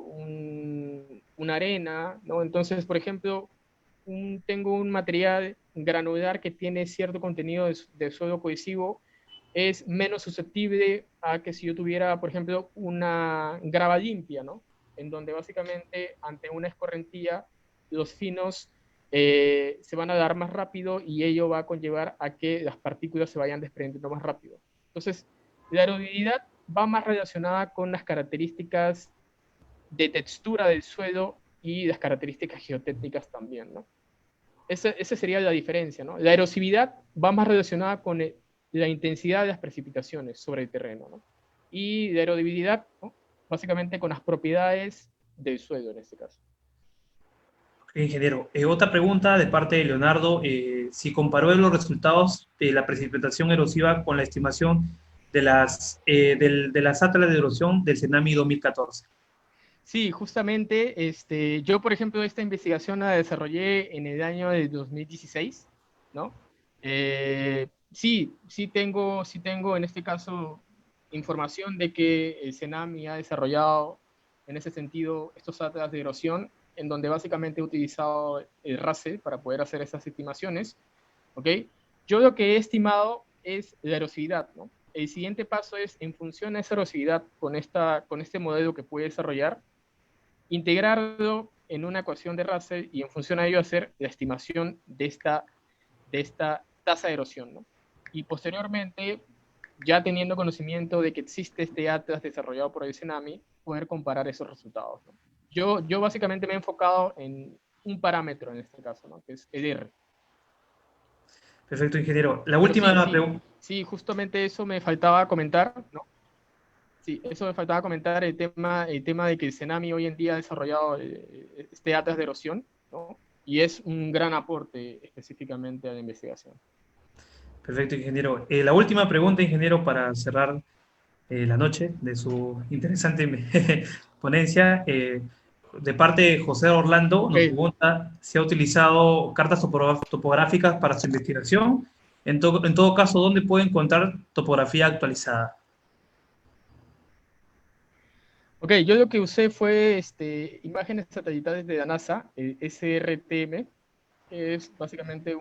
una arena, ¿no? Entonces, por ejemplo, tengo un material granular que tiene cierto contenido de suelo cohesivo, es menos susceptible a que si yo tuviera, por ejemplo, una grava limpia, ¿no? En donde básicamente ante una escorrentía los finos se van a dar más rápido y ello va a conllevar a que las partículas se vayan desprendiendo más rápido. Entonces, la erodibilidad va más relacionada con las características de textura del suelo y las características geotécnicas también, ¿no? Esa sería la diferencia, ¿no? La erosividad va más relacionada con la intensidad de las precipitaciones sobre el terreno, ¿no? Y la erodibilidad, ¿no? Básicamente con las propiedades del suelo en este caso. Ingeniero, otra pregunta de parte de Leonardo, si comparó los resultados de la precipitación erosiva con la estimación de de las atlas de erosión del Tsunami 2014. Sí, justamente, yo por ejemplo esta investigación la desarrollé en el año de 2016, ¿no? Sí tengo en este caso información de que el Tsunami ha desarrollado en ese sentido estos atlas de erosión, en donde básicamente he utilizado el RACE para poder hacer esas estimaciones, ¿ok? Yo lo que he estimado es la erosividad, ¿no? El siguiente paso es, en función a esa erosividad con este modelo que pude desarrollar, integrarlo en una ecuación de Russell y en función a ello hacer la estimación de esta tasa de erosión, ¿no? Y posteriormente, ya teniendo conocimiento de que existe este atlas desarrollado por el Tsunami, poder comparar esos resultados, ¿no? Yo básicamente me he enfocado en un parámetro en este caso, ¿no? Que es el R. Perfecto, ingeniero. La Pero última pregunta. sí, justamente eso me faltaba comentar, ¿no? Sí, eso me faltaba comentar, el tema de que el Tsunami hoy en día ha desarrollado este atlas de erosión, ¿no? Y es un gran aporte específicamente a la investigación. Perfecto, ingeniero. La última pregunta, ingeniero, para cerrar la noche de su interesante ponencia. De parte de José Orlando, nos Okay. pregunta si ha utilizado cartas topográficas para su investigación. En todo caso, ¿dónde puede encontrar topografía actualizada? Ok, yo lo que usé fue imágenes satelitales de la NASA, el SRTM, que es básicamente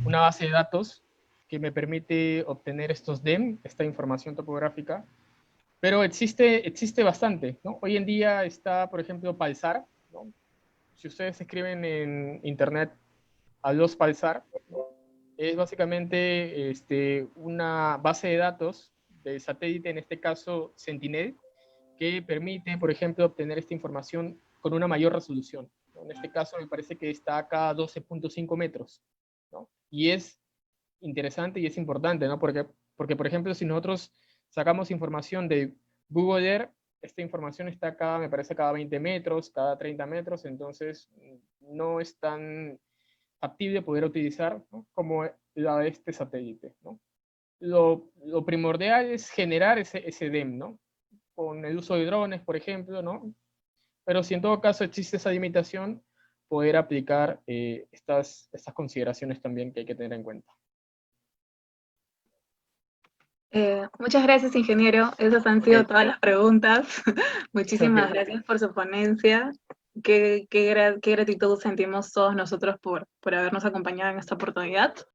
una base de datos que me permite obtener estos DEM, esta información topográfica, pero existe bastante, ¿no? Hoy en día está, por ejemplo, Palsar, ¿no? Si ustedes escriben en internet a los Palsar, ¿no? Es básicamente una base de datos de satélite, en este caso Sentinel, que permite, por ejemplo, obtener esta información con una mayor resolución, ¿no? En este caso me parece que está a cada 12.5 metros, ¿no? Y es interesante y es importante, ¿no? Porque, por ejemplo, si nosotros sacamos información de Google Earth, esta información está me parece cada 20 metros, cada 30 metros, entonces no es tan factible poder utilizar, ¿no? Como la de este satélite, ¿no? Lo primordial es generar ese DEM, ¿no? Con el uso de drones, por ejemplo, ¿no? Pero si en todo caso existe esa limitación, poder aplicar estas consideraciones también que hay que tener en cuenta. Muchas gracias, ingeniero. Esas han sido todas las preguntas. Muchísimas gracias por su ponencia. Qué gratitud sentimos todos nosotros por habernos acompañado en esta oportunidad.